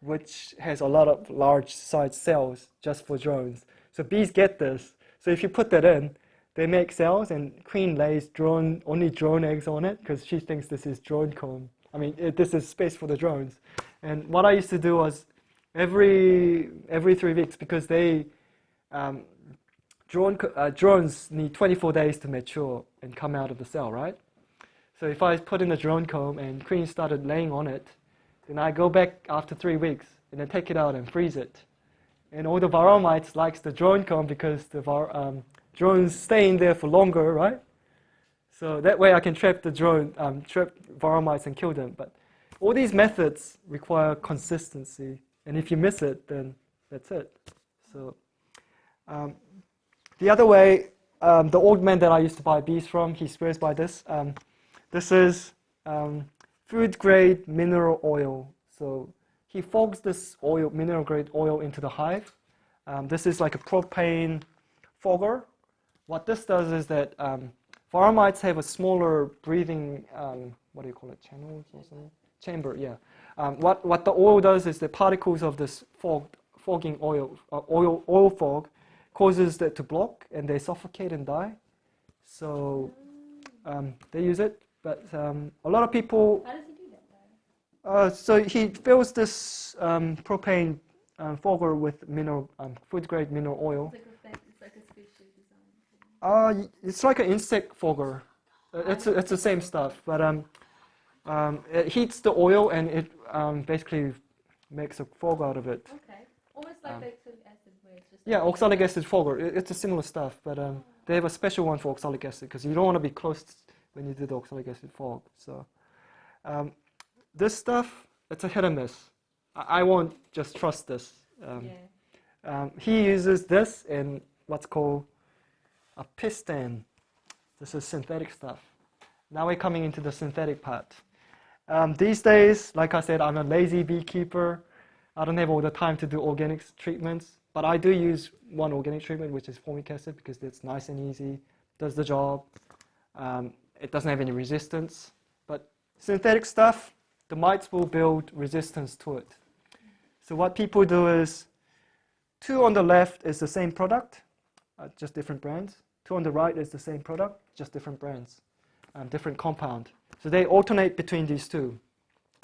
which has a lot of large size cells just for drones. So bees get this. So if you put that in, they make cells, and queen lays only drone eggs on it because she thinks this is drone comb. I mean, this is space for the drones. And what I used to do was every 3 weeks, because they drones need 24 days to mature and come out of the cell, right? So if I put in a drone comb and queens started laying on it, then I go back after 3 weeks and then take it out and freeze it. And all the Varroa mites likes the drone comb because the drones stay in there for longer, right? So that way I can trap the trap Varroa mites and kill them. But all these methods require consistency, and if you miss it, then that's it. So the other way, the old man that I used to buy bees from, he swears by this. This is food grade mineral oil. So he fogs this oil, mineral grade oil, into the hive. This is like a propane fogger. What this does is that Varroa mites have a smaller breathing, what do you call it, channels or something? Chamber, yeah. What the oil does is the particles of this fogging oil fog causes that to block, and they suffocate and die. So they use it, but a lot of people. How does he do that though? So he fills this propane fogger with food grade mineral oil. It's like a special design. It's like an insect fogger. It's the same stuff, but it heats the oil and it basically makes a fog out of it. Okay. Almost like oxalic acid where it's just Yeah, oxalic acid fogger. It's a similar stuff, but they have a special one for oxalic acid because you don't want to be close when you do the oxalic acid fog. So this stuff, it's a hit or miss. I won't just trust this. He uses this in what's called a piston. This is synthetic stuff. Now we're coming into the synthetic part. These days, like I said, I'm a lazy beekeeper. I don't have all the time to do organic treatments, but I do use one organic treatment, which is Formic Acid, because it's nice and easy, does the job. It doesn't have any resistance. But synthetic stuff, the mites will build resistance to it. So what people do is, 2 on the left is the same product, just different brands. 2 on the right is the same product, just different brands, different compound. So they alternate between these 2.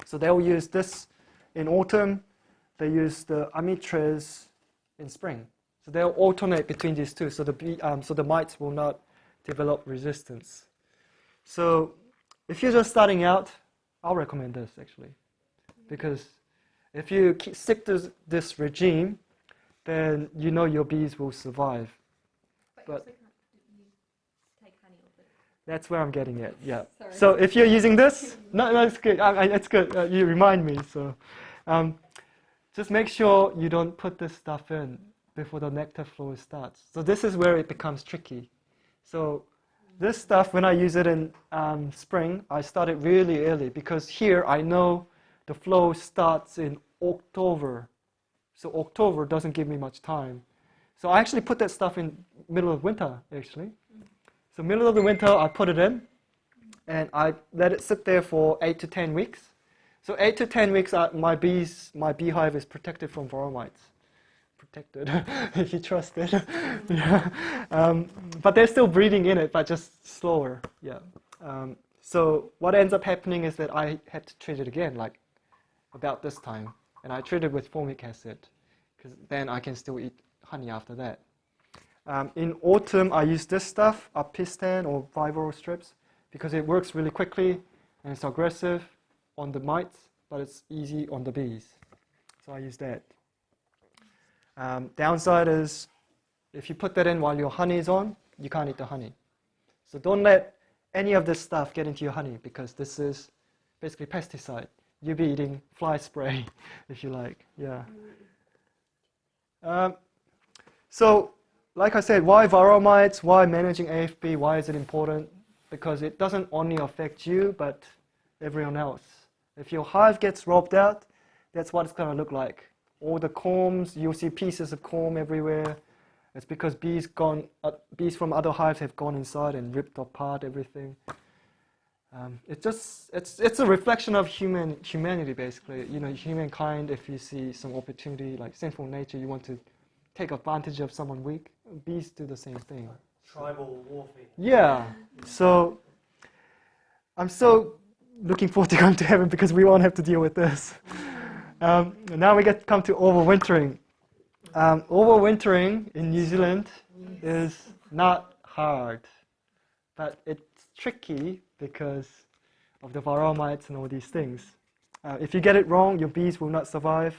So they'll use this in autumn. They use the Amitres in spring. So they'll alternate between these 2. So the mites will not develop resistance. So if you're just starting out, I'll recommend this actually, because if you stick to this regime, then you know your bees will survive. But take honey off it. that's where I'm getting at. Yeah. Sorry. So if you're using this, no, it's good. It's good. You remind me. So just make sure you don't put this stuff in before the nectar flow starts. So this is where it becomes tricky. So this stuff, when I use it in spring, I start it really early because here I know the flow starts in October. So October doesn't give me much time. So I actually put that stuff in middle of winter, actually. So middle of the winter, I put it in, and I let it sit there for 8 to 10 weeks. So 8 to 10 weeks, my beehive is protected from Varroa mites. Protected, if you trust it. Yeah. But they're still breeding in it, but just slower. Yeah. So what ends up happening is that I had to treat it again, like about this time, and I treat it with Formic Acid, because then I can still eat honey after that. In autumn, I use this stuff, Apistan or Varroa strips, because it works really quickly and it's aggressive on the mites, but it's easy on the bees. So I use that. Downside is, if you put that in while your honey is on, you can't eat the honey. So don't let any of this stuff get into your honey, because this is basically pesticide. You'll be eating fly spray, if you like. Yeah. So, like I said, why Varroa mites? Why managing AFB? Why is it important? Because it doesn't only affect you, but everyone else. If your hive gets robbed out, that's what it's going to look like. All the combs, you'll see pieces of comb everywhere. It's because bees from other hives have gone inside and ripped apart everything. It's a reflection of humanity, basically. You know, humankind. If you see some opportunity, like sinful nature, you want to take advantage of someone weak. Bees do the same thing. Tribal warfare. Yeah. So I'm so looking forward to going to heaven because we won't have to deal with this. Now we get to come to overwintering. Overwintering in New Zealand is not hard, but it's tricky because of the Varroa Mites and all these things. If you get it wrong, your bees will not survive.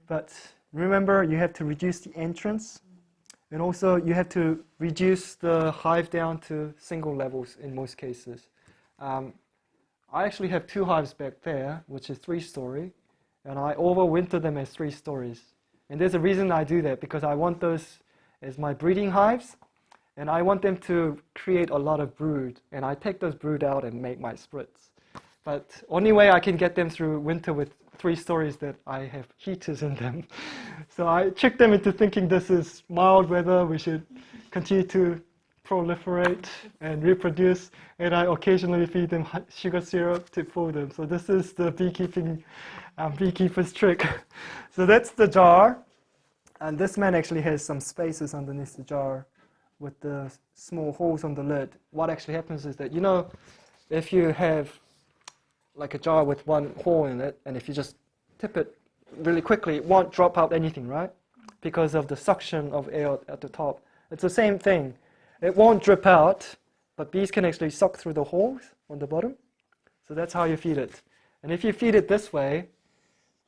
But remember, you have to reduce the entrance, and also you have to reduce the hive down to single levels in most cases. I actually have 2 hives back there, which is 3-story, and I overwinter them as 3 stories. And there's a reason I do that, because I want those as my breeding hives, and I want them to create a lot of brood, and I take those brood out and make my sprits. But only way I can get them through winter with 3 stories that I have heaters in them. So I trick them into thinking this is mild weather, we should continue to proliferate and reproduce, and I occasionally feed them sugar syrup to fool them. So this is the beekeeper's trick. So that's the jar, and this man actually has some spaces underneath the jar with the small holes on the lid. What actually happens is that, you know, if you have like a jar with 1 hole in it, and if you just tip it really quickly, it won't drop out anything, right? Because of the suction of air at the top. It's the same thing. It won't drip out, but bees can actually suck through the holes on the bottom. So that's how you feed it. And if you feed it this way,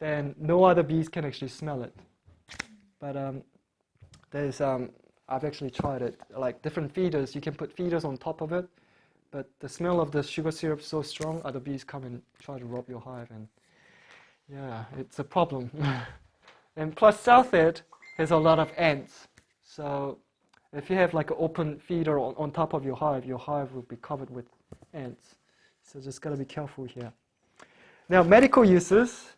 then no other bees can actually smell it. But I've actually tried it. Like different feeders, you can put feeders on top of it, but the smell of the sugar syrup is so strong, other bees come and try to rob your hive, and yeah, it's a problem. And plus South Ed has a lot of ants, so if you have like an open feeder on top of your hive will be covered with ants. So just gotta be careful here. Now medical uses.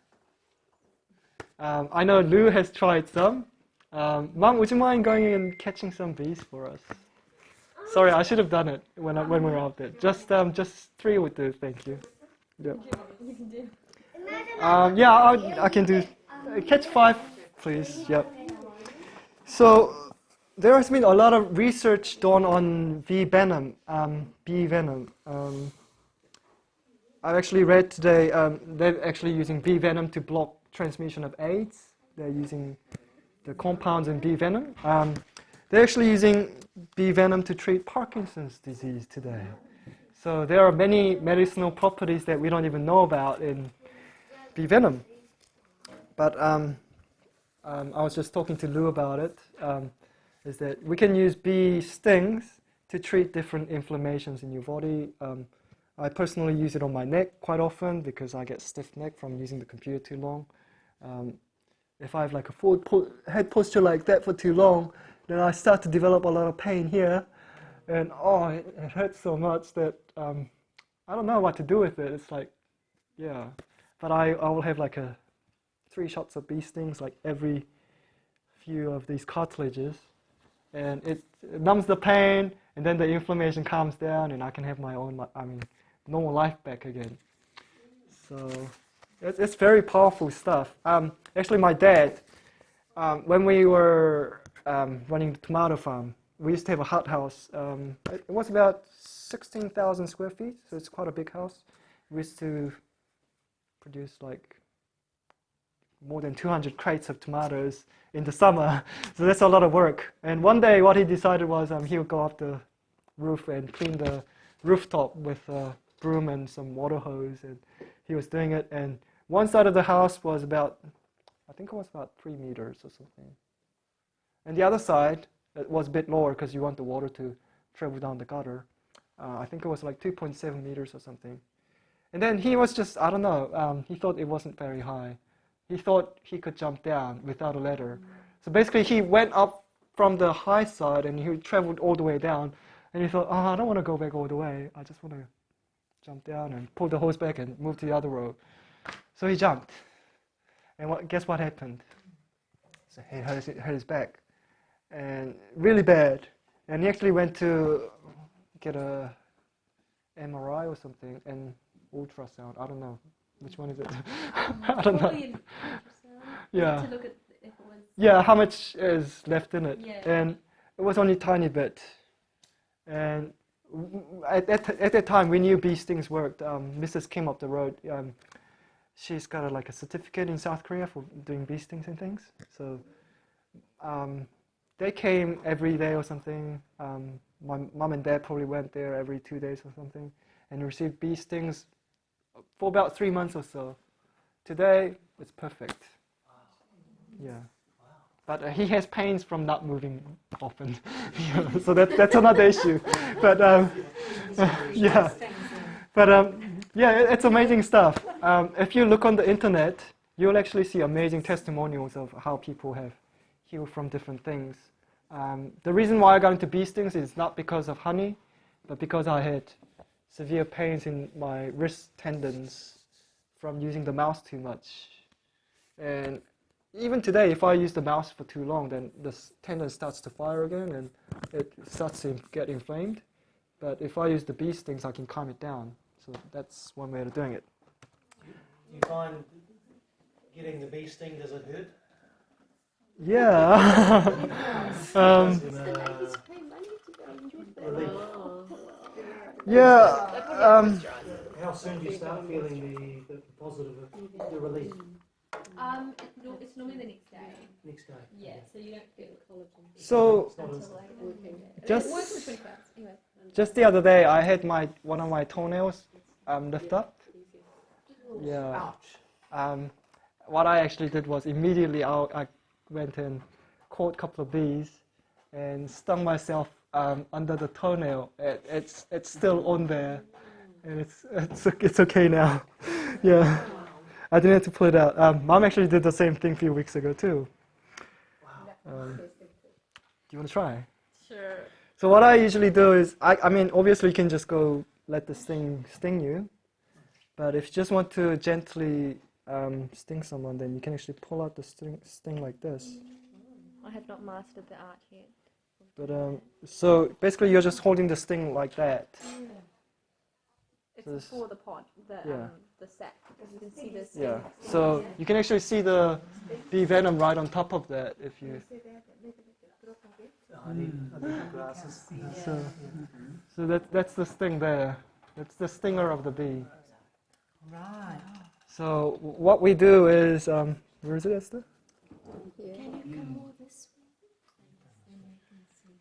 I know Lou has tried some. Mum, would you mind going and catching some bees for us? Sorry, I should have done it when we were out there. Just 3 would do, thank you. Yeah. I can do. Catch 5, please. Yep. So there has been a lot of research done on bee venom. I've actually read today they're actually using bee venom to block transmission of AIDS. They're using the compounds in bee venom. They're actually using bee venom to treat Parkinson's disease today. So there are many medicinal properties that we don't even know about in bee venom. But I was just talking to Lou about it, is that we can use bee stings to treat different inflammations in your body. I personally use it on my neck quite often because I get stiff neck from using the computer too long. If I have like a forward head posture like that for too long, then I start to develop a lot of pain here, and it hurts so much that I don't know what to do with it. It's like, yeah, but I will have like 3 shots of bee stings like every few of these cartilages, and it numbs the pain, and then the inflammation calms down, and I can have my own, normal life back again. So it's very powerful stuff. Actually, my dad, when we were running the tomato farm, we used to have a hut house. It was about 16,000 square feet, so it's quite a big house. We used to produce like more than 200 crates of tomatoes in the summer, so that's a lot of work. And one day what he decided was he would go up the roof and clean the rooftop with a broom and some water hose, and he was doing it, and one side of the house was about, I think it was about 3 meters or something, and the other side, it was a bit lower because you want the water to travel down the gutter. I think it was like 2.7 meters or something. And then he was just, I don't know, he thought it wasn't very high. He thought he could jump down without a ladder. So basically he went up from the high side and he traveled all the way down. And he thought, I don't want to go back all the way. I just want to jump down and pull the hose back and move to the other row. So he jumped. And guess what happened? So he hurt his back. And really bad. And he actually went to get a MRI or something and ultrasound. I don't know. Which one is it? I don't know. Yeah. To look at if it was. Yeah, how much is left in it. Yeah. And it was only a tiny bit. And At that time, we knew bee stings worked. Mrs. Kim up the road, she's got like a certificate in South Korea for doing bee stings and things. So they came every day or something. My mum and dad probably went there every 2 days or something and received bee stings for about 3 months or so. Today, it's perfect. Yeah. But he has pains from not moving often. So that's another issue. But yeah. But yeah, it's amazing stuff. If you look on the internet, you'll actually see amazing testimonials of how people have healed from different things. The reason why I got into bee stings is not because of honey, but because I had severe pains in my wrist tendons from using the mouse too much. And even today, if I use the mouse for too long, then the tendon starts to fire again and it starts to get inflamed. But if I use the bee stings, I can calm it down. So that's one way of doing it. Do you find getting the bee sting, does it hurt? Yeah. Relief. Yeah. How soon do you start feeling the positive, the relief? It's normally the next day. Next day. Yeah, so you don't feel collagen So Not until like working. Just- It works for 24 hours. Anyway. just the other day, I had one of my toenails lift up. Yeah. Ouch. What I actually did was immediately I went and caught a couple of bees and stung myself under the toenail. It's still on there, and it's okay now. Yeah, I didn't have to pull it out. Mom actually did the same thing a few weeks ago too. Do you want to try? Sure. So what I usually do is, I mean, obviously you can just go let this thing sting you, but if you just want to gently sting someone, then you can actually pull out the sting like this. I have not mastered the art yet. But so basically you're just holding the sting like that. It's So this- before the pod, Yeah. the sac, because you can see this. Yeah. So you can actually see the bee venom right on top of that if you. I need glasses. So that's the sting there. That's the stinger of the bee. Right. So what we do is, where is it, Esther?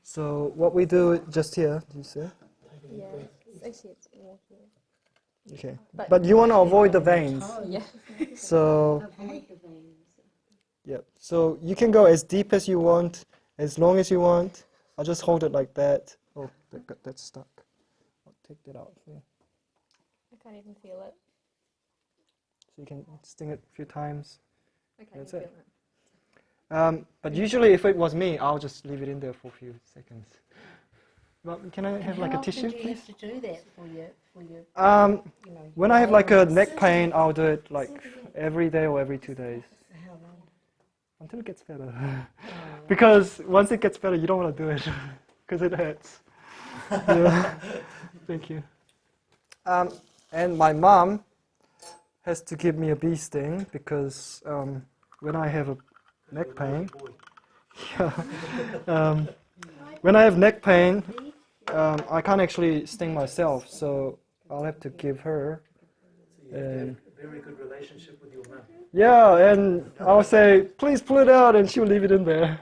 So what we do just here. Do you see it? Yeah. Actually, it's more here. Okay. But you want to avoid the veins. Yeah. So. Yep. So you can go as deep as you want, as long as you want. I'll just hold it like that. Oh, that's stuck. I'll take that out for you. I can't even feel it. So you can sting it a few times. I can't That's even it. feel it. But usually if it was me, I'll just leave it in there for a few seconds. Well, can I have like a tissue, do you please? have to do that for your you know, When I have like a neck pain, I'll do it like every day or every 2 days. how long? Until it gets better. Because once it gets better, you don't want to do it. Because it hurts. Yeah. Thank you. And my mom has to give me a bee sting because when I have a neck pain, when I have neck pain, I can't actually sting myself, so I'll have to give her. And A very good relationship with your mum. yeah, and I'll say, please pull it out, and she'll leave it in there.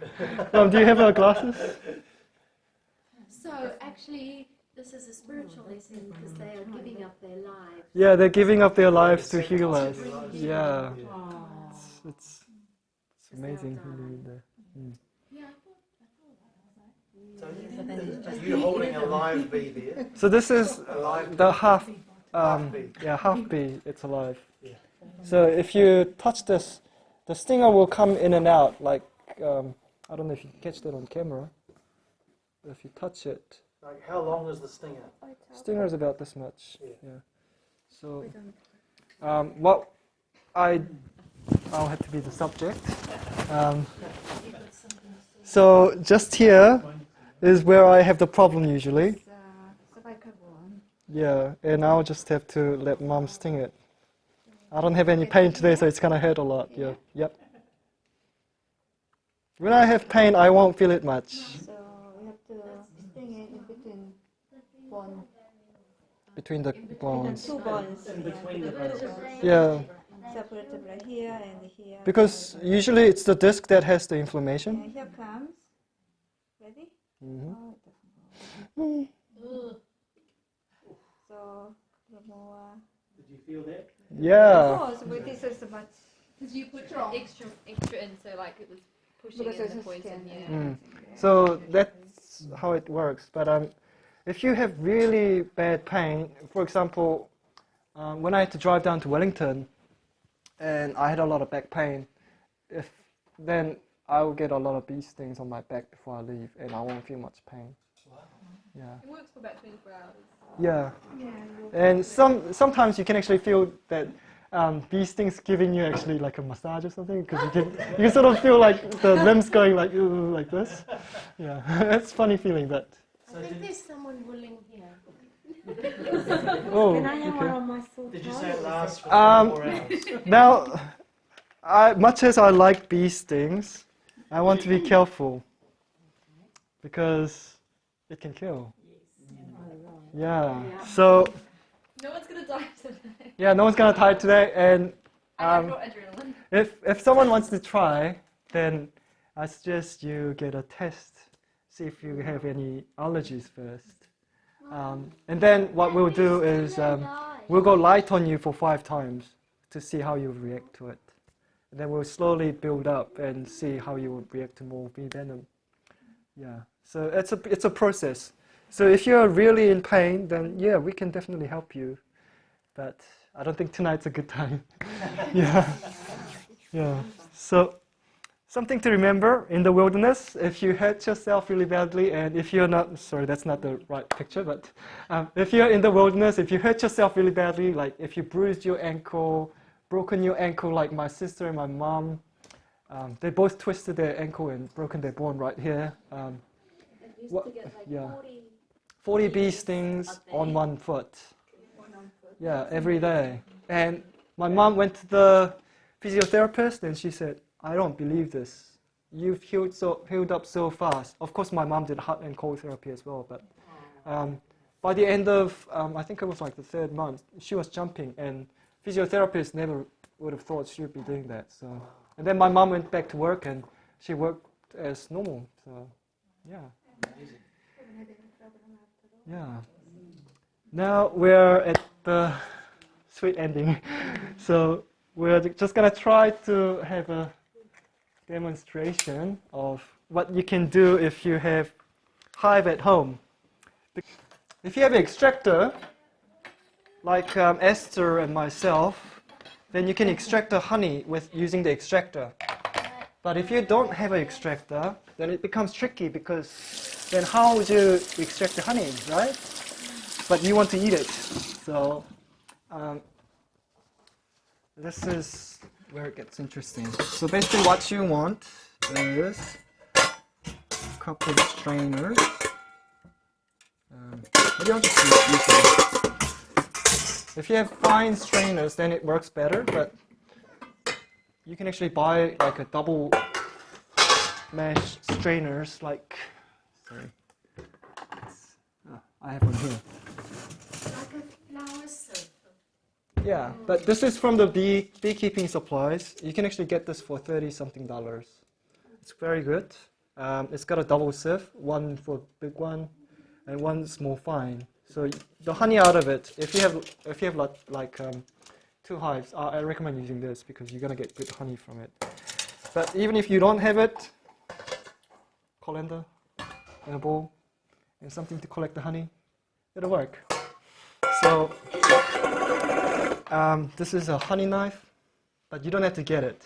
Do you have glasses? So actually, this is a spiritual lesson because they are giving up their lives. Yeah, they're giving up their lives to heal us. Yeah, it's amazing. Really, there. So you're holding a live bee there. So this is A live the half, bee. yeah, half bee. It's alive. Yeah. So if you touch this, the stinger will come in and out. Like I don't know if you can catch that on camera. But if you touch it, Like how long is the stinger? stinger is about this much. Yeah. Yeah. So what I'll have to be the subject. So just here is where I have the problem usually. Yeah, and I'll just have to let mom sting it. I don't have any pain today, so it's gonna hurt a lot. Yeah. Yep. When I have pain, I won't feel it much. So we have to sting it in between Bond. between the bonds. Two bonds. In between the bones. bones. Yeah, Separated right here and here. because usually it's the disc that has the inflammation. And here comes. Ready? Hmm. Oh, it doesn't go. So, the more. Did you feel that? Yeah. Of course, but this is much. Because you put extra in, so like it was pushing Because in it's the a poison. skin. Yeah. Mm. So that's how it works. But if you have really bad pain, for example, when I had to drive down to Wellington, and I had a lot of back pain, then I will get a lot of bee stings on my back before I leave, and I won't feel much pain. Wow. Yeah. It works for about 24 hours. Yeah. And sometimes you can actually feel that bee stings giving you actually like a massage or something, because you can sort of feel like the limbs going like ooh, like this. Yeah, it's funny feeling that. I think there's someone willing here. Oh, Can I have one okay. of my sore Did you toes? say it lasts for 24 hours? Now, much as I like bee stings, I want to be careful because it can kill. Yeah. So No one's gonna die today. yeah, no one's gonna die today, and I brought adrenaline. if someone wants to try, then I suggest you get a test, see if you have any allergies first, and then what we'll do is we'll go light on you for 5 times to see how you react to it. And then we'll slowly build up and see how you would react to more bee venom. Yeah. So it's a process. So if you're really in pain, then yeah, we can definitely help you. But I don't think tonight's a good time. Yeah. Yeah. So something to remember in the wilderness, if you hurt yourself really badly, and if you're not, sorry, that's not the right picture, but if you're in the wilderness, if you hurt yourself really badly, like if you bruised your ankle, broken your ankle like my sister and my mom, they both twisted their ankle and broken their bone right here. What, yeah. 40 bee stings on 1 foot. Yeah, every day. And my mom went to the physiotherapist and she said, I don't believe this. You've healed up so fast. Of course, my mom did hot and cold therapy as well, but by the end of, I think it was like the 3rd month, she was jumping, and physiotherapists never would have thought she would be doing that. So, and then my mom went back to work and she worked as normal. So, yeah. Yeah. Now we're at the sweet ending. So we're just going to try to have a demonstration of what you can do if you have hive at home. If you have an extractor, like Esther and myself, then you can extract the honey with using the extractor. But if you don't have an extractor, then it becomes tricky, because then how would you extract the honey, right? But you want to eat it. So this is where it gets interesting. So basically what you want is a couple of strainers. Maybe I'll just use these. If you have fine strainers, then it works better, but you can actually buy like a double mesh strainers, like, sorry, I have one here. Like a flower soap. Yeah, but this is from the beekeeping supplies. You can actually get this for $30-something. It's very good. It's got a double sieve, one for big one, and one small fine. So the honey out of it, if you have like 2 hives, I recommend using this because you're gonna get good honey from it. But even if you don't have it, colander in a bowl and something to collect the honey, it'll work. So this is a honey knife, but you don't have to get it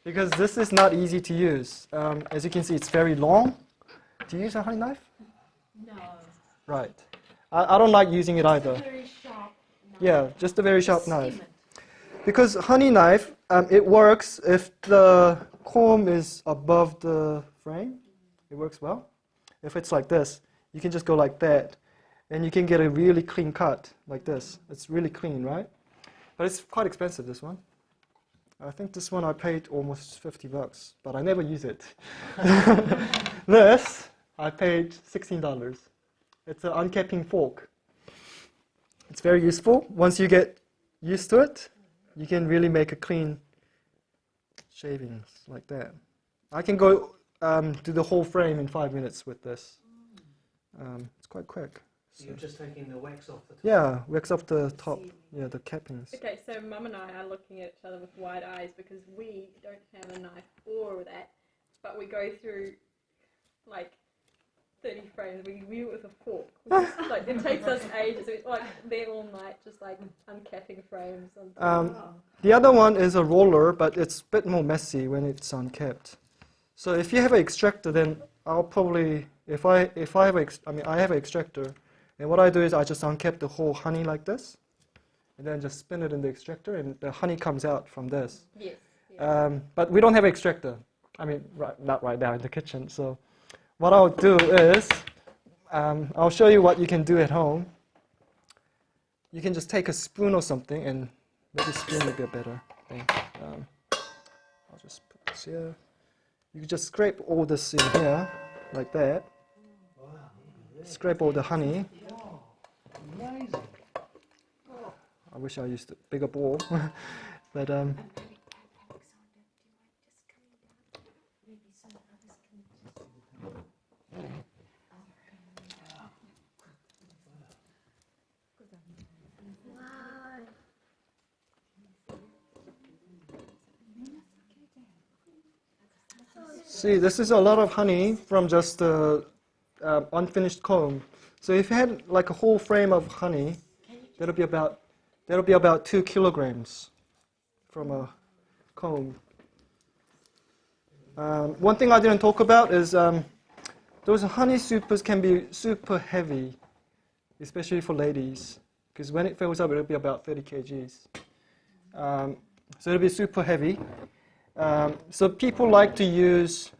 because this is not easy to use. As you can see, it's very long. Do you use a honey knife? No. Right. I don't like using it either. Very sharp. Yeah, just a very sharp knife. Skim it. Because honey knife, it works if the comb is above the frame. It works well. If it's like this, you can just go like that, and you can get a really clean cut like this. It's really clean, right? But it's quite expensive, this one. I think this one I paid almost $50, but I never use it. This, I paid $16. It's an uncapping fork. It's very useful. Once you get used to it, you can really make a clean shavings like that. I can go do the whole frame in 5 minutes with this. It's quite quick. So you're just taking the wax off the top? Yeah, wax off the top, yeah, the cappings. Okay, so Mum and I are looking at each other with wide eyes because we don't have a knife or that, but we go through like 30 frames. We view it with a fork. Like it takes us ages. It's like there all night, just like uncapping frames. The other one is a roller, but it's a bit more messy when it's uncapped. So if you have an extractor, then I'll probably, if I have I have an extractor, and what I do is I just uncap the whole honey like this, and then just spin it in the extractor, and the honey comes out from this. Yes. But we don't have an extractor. I mean, not right now in the kitchen. So what I'll do is, I'll show you what you can do at home. You can just take a spoon or something, and maybe spoon would be a better thing. I'll just put this here. You can just scrape all this in here, like that. Scrape all the honey. Amazing. I wish I used a bigger bowl, but see, this is a lot of honey from just the unfinished comb. So if you had like a whole frame of honey, that'll be about 2 kilograms from a comb. One thing I didn't talk about is those honey supers can be super heavy, especially for ladies, because when it fills up, it'll be about 30 kgs. So it'll be super heavy. So people like to use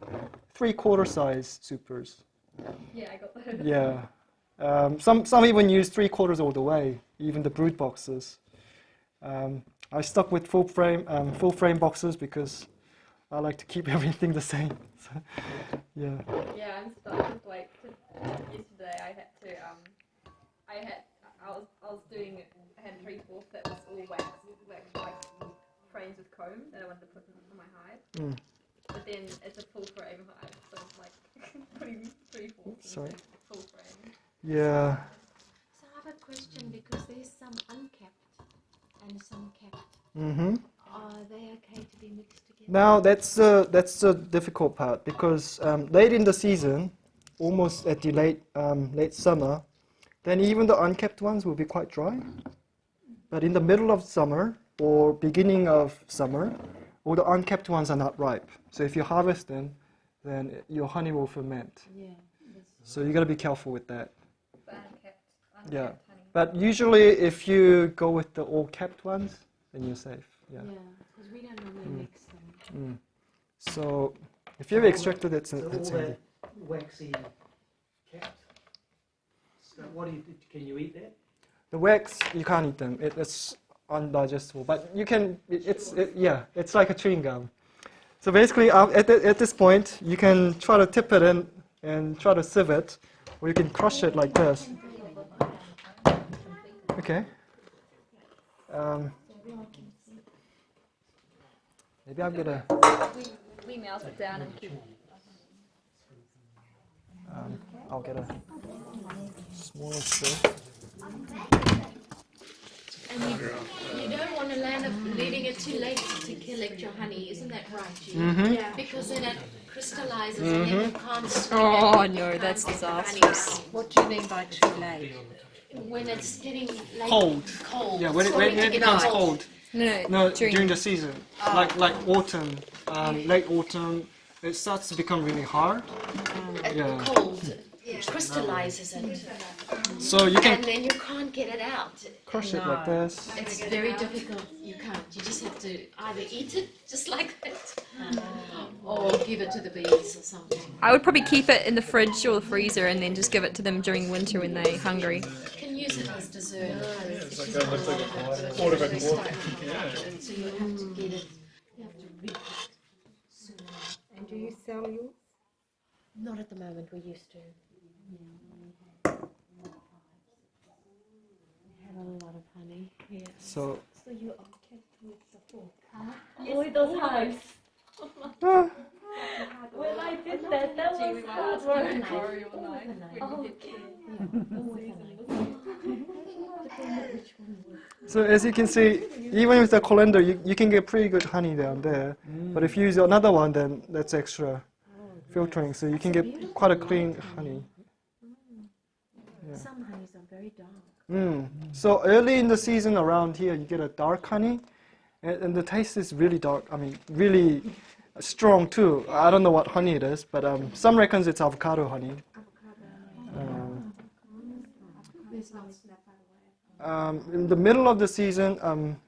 3/4 size supers. Yeah, I got that. Yeah. Some even use 3/4 all the way, even the brood boxes. I stuck with full frame boxes because I like to keep everything the same. So, yeah. Yeah, I'm starting to like yesterday I had to I was doing I had 3/4 that was all wax like frames with comb that I wanted to put in my hive. But then it's a full frame hive, so it's like putting 3/4 Sorry. full frame. Yeah. So I have a question because there's some uncapped and some capped. Mm-hmm. Are they okay to be mixed together? Now that's the difficult part because late in the season, almost at the late summer, then even the uncapped ones will be quite dry. But in the middle of summer or beginning of summer, all the uncapped ones are not ripe. So if you harvest them, then your honey will ferment. Yeah. So you got to be careful with that. Uncapped Yeah. honey. But usually, if you go with the all capped ones, then you're safe. Yeah. Because we don't normally mix them. So if you have extracted, it's So all handy. that waxy capped stuff, can you eat that? The wax, you can't eat them. It's undigestible. But you can. It's like a chewing gum. So basically, at this point, you can try to tip it in and try to sieve it, or you can crush it like this. Okay. Maybe I'm gonna. We melt it down and keep I'll get a smaller spoon. And you don't want to land up leaving it too late to collect your honey, isn't that right, Jean? Yeah. Because then it crystallizes and then you can't swing Oh it. no, that's Can't get the disastrous. What do you mean by too late? honey. When it's getting late, Cold. cold. Yeah, when Starting to it get becomes cold. cold. No, During the season, like autumn, late autumn, it starts to become really hard. Yeah. Cold. It crystallizes it. So you can And then you can't get it out. crush it like this. It's very difficult. You can't. You just have to either eat it just like that or give it to the bees or something. I would probably keep it in the fridge or the freezer and then just give it to them during winter when they're hungry. You can use it as dessert. So you have to get it. You have to reap it sooner. And do you sell yours? Not at the moment. We used to. So So you are kept with the fork, huh? With those hives. ah, When I did that, that was hard work. so as you can see, even with the colander, you can get pretty good honey down there. But if you use another one, then that's extra filtering, so you can get quite a clean honey. Some honeys are very dark. So early in the season around here, you get a dark honey, and the taste is really dark. I mean, really strong too. I don't know what honey it is, but some reckons it's avocado honey. In the middle of the season,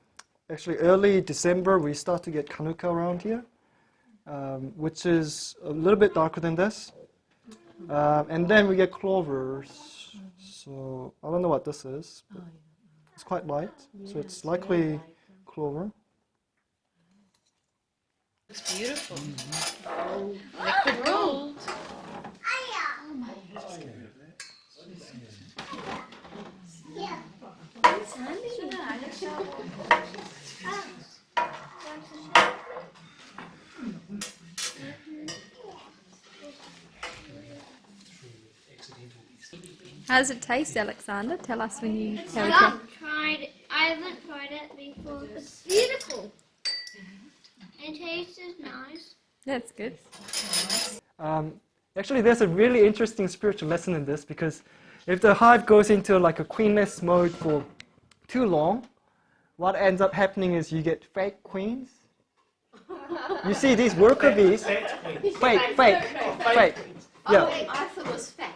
actually early December, we start to get kanuka around here, which is a little bit darker than this. And then we get clovers. So I don't know what this is, but it's quite light, so it's likely clover. It's beautiful. Liquid gold. How does it taste, Alexander? Tell us when you have a try. I haven't tried it before. It's beautiful. It tastes nice. That's good. Actually, there's a really interesting spiritual lesson in this, because if the hive goes into like a queenless mode for too long, what ends up happening is you get fake queens. You see these worker bees, fake. Yeah. I thought it was fat.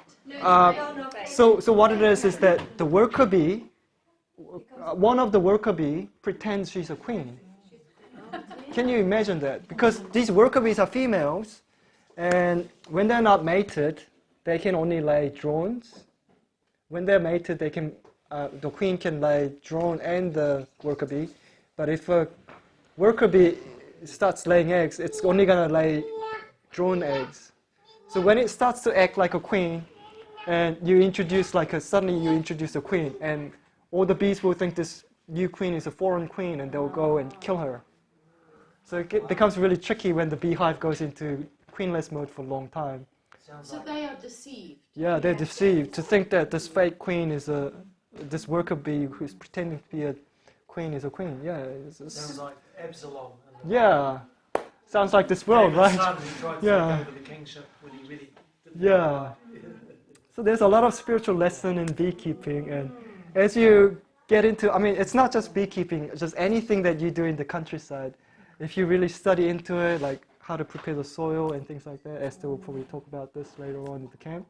So what it is that the worker bee, one of the worker bee pretends she's a queen. Can you imagine that? Because these worker bees are females, and when they're not mated, they can only lay drones. When they're mated, they can, the queen can lay drone and the worker bee. But if a worker bee starts laying eggs, it's only gonna lay drone eggs. So when it starts to act like a queen, and you introduce suddenly you introduce a queen, and all the bees will think this new queen is a foreign queen, and they'll go and kill her. So it becomes really tricky when the beehive goes into queenless mode for a long time. So they are deceived. Yeah, they're deceived to think that this fake queen is this worker bee who's pretending to be a queen is a queen. Yeah. Sounds like Absalom. Yeah. Sounds like this world, right? Tried to Yeah. take over the kingship when he really didn't. Yeah. So there's a lot of spiritual lesson in beekeeping, and as you get into, I mean, it's not just beekeeping, just anything that you do in the countryside. If you really study into it, like how to prepare the soil and things like that, Esther will probably talk about this later on at the camp.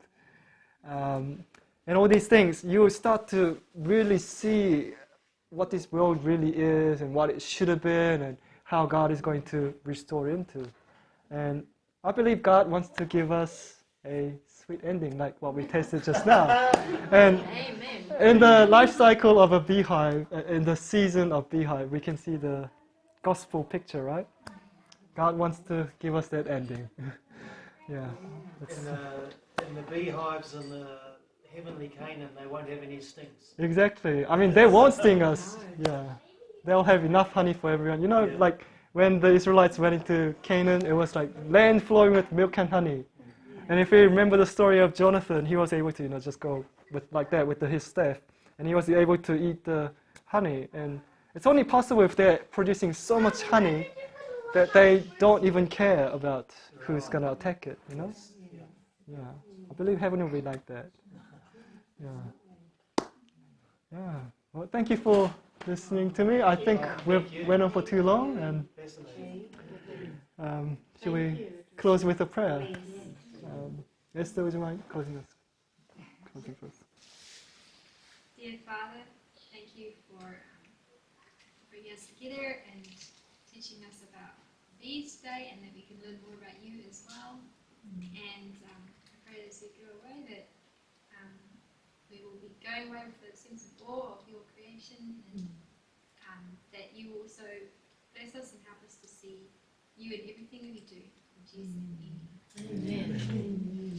And all these things, you will start to really see what this world really is and what it should have been and how God is going to restore into. And I believe God wants to give us a sweet ending like what we tasted just now. And in the life cycle of a beehive, in the season of beehive, we can see the gospel picture, right? God wants to give us that ending. Yeah. In the beehives in the heavenly Canaan, they won't have any stings. Exactly. I mean, they won't sting us. Yeah. They'll have enough honey for everyone. You know, like when the Israelites went into Canaan, it was like land flowing with milk and honey. And if you remember the story of Jonathan, he was able to, just go with like that with his staff, and he was able to eat the honey. And it's only possible if they're producing so much honey that they don't even care about who's going to attack it. Yeah. I believe heaven will be like that. Yeah. Well, thank you for listening to me. I think we went on for too long, and shall we close with a prayer? Esther, would you mind closing first? Dear Father, thank you for bringing us together and teaching us about bees today, and that we can learn more about you as well. And I pray that as we go away, that we will be going away with a sense of awe of your creation, and that you also bless us and help us to see you in everything we do. In Jesus' name. Amen.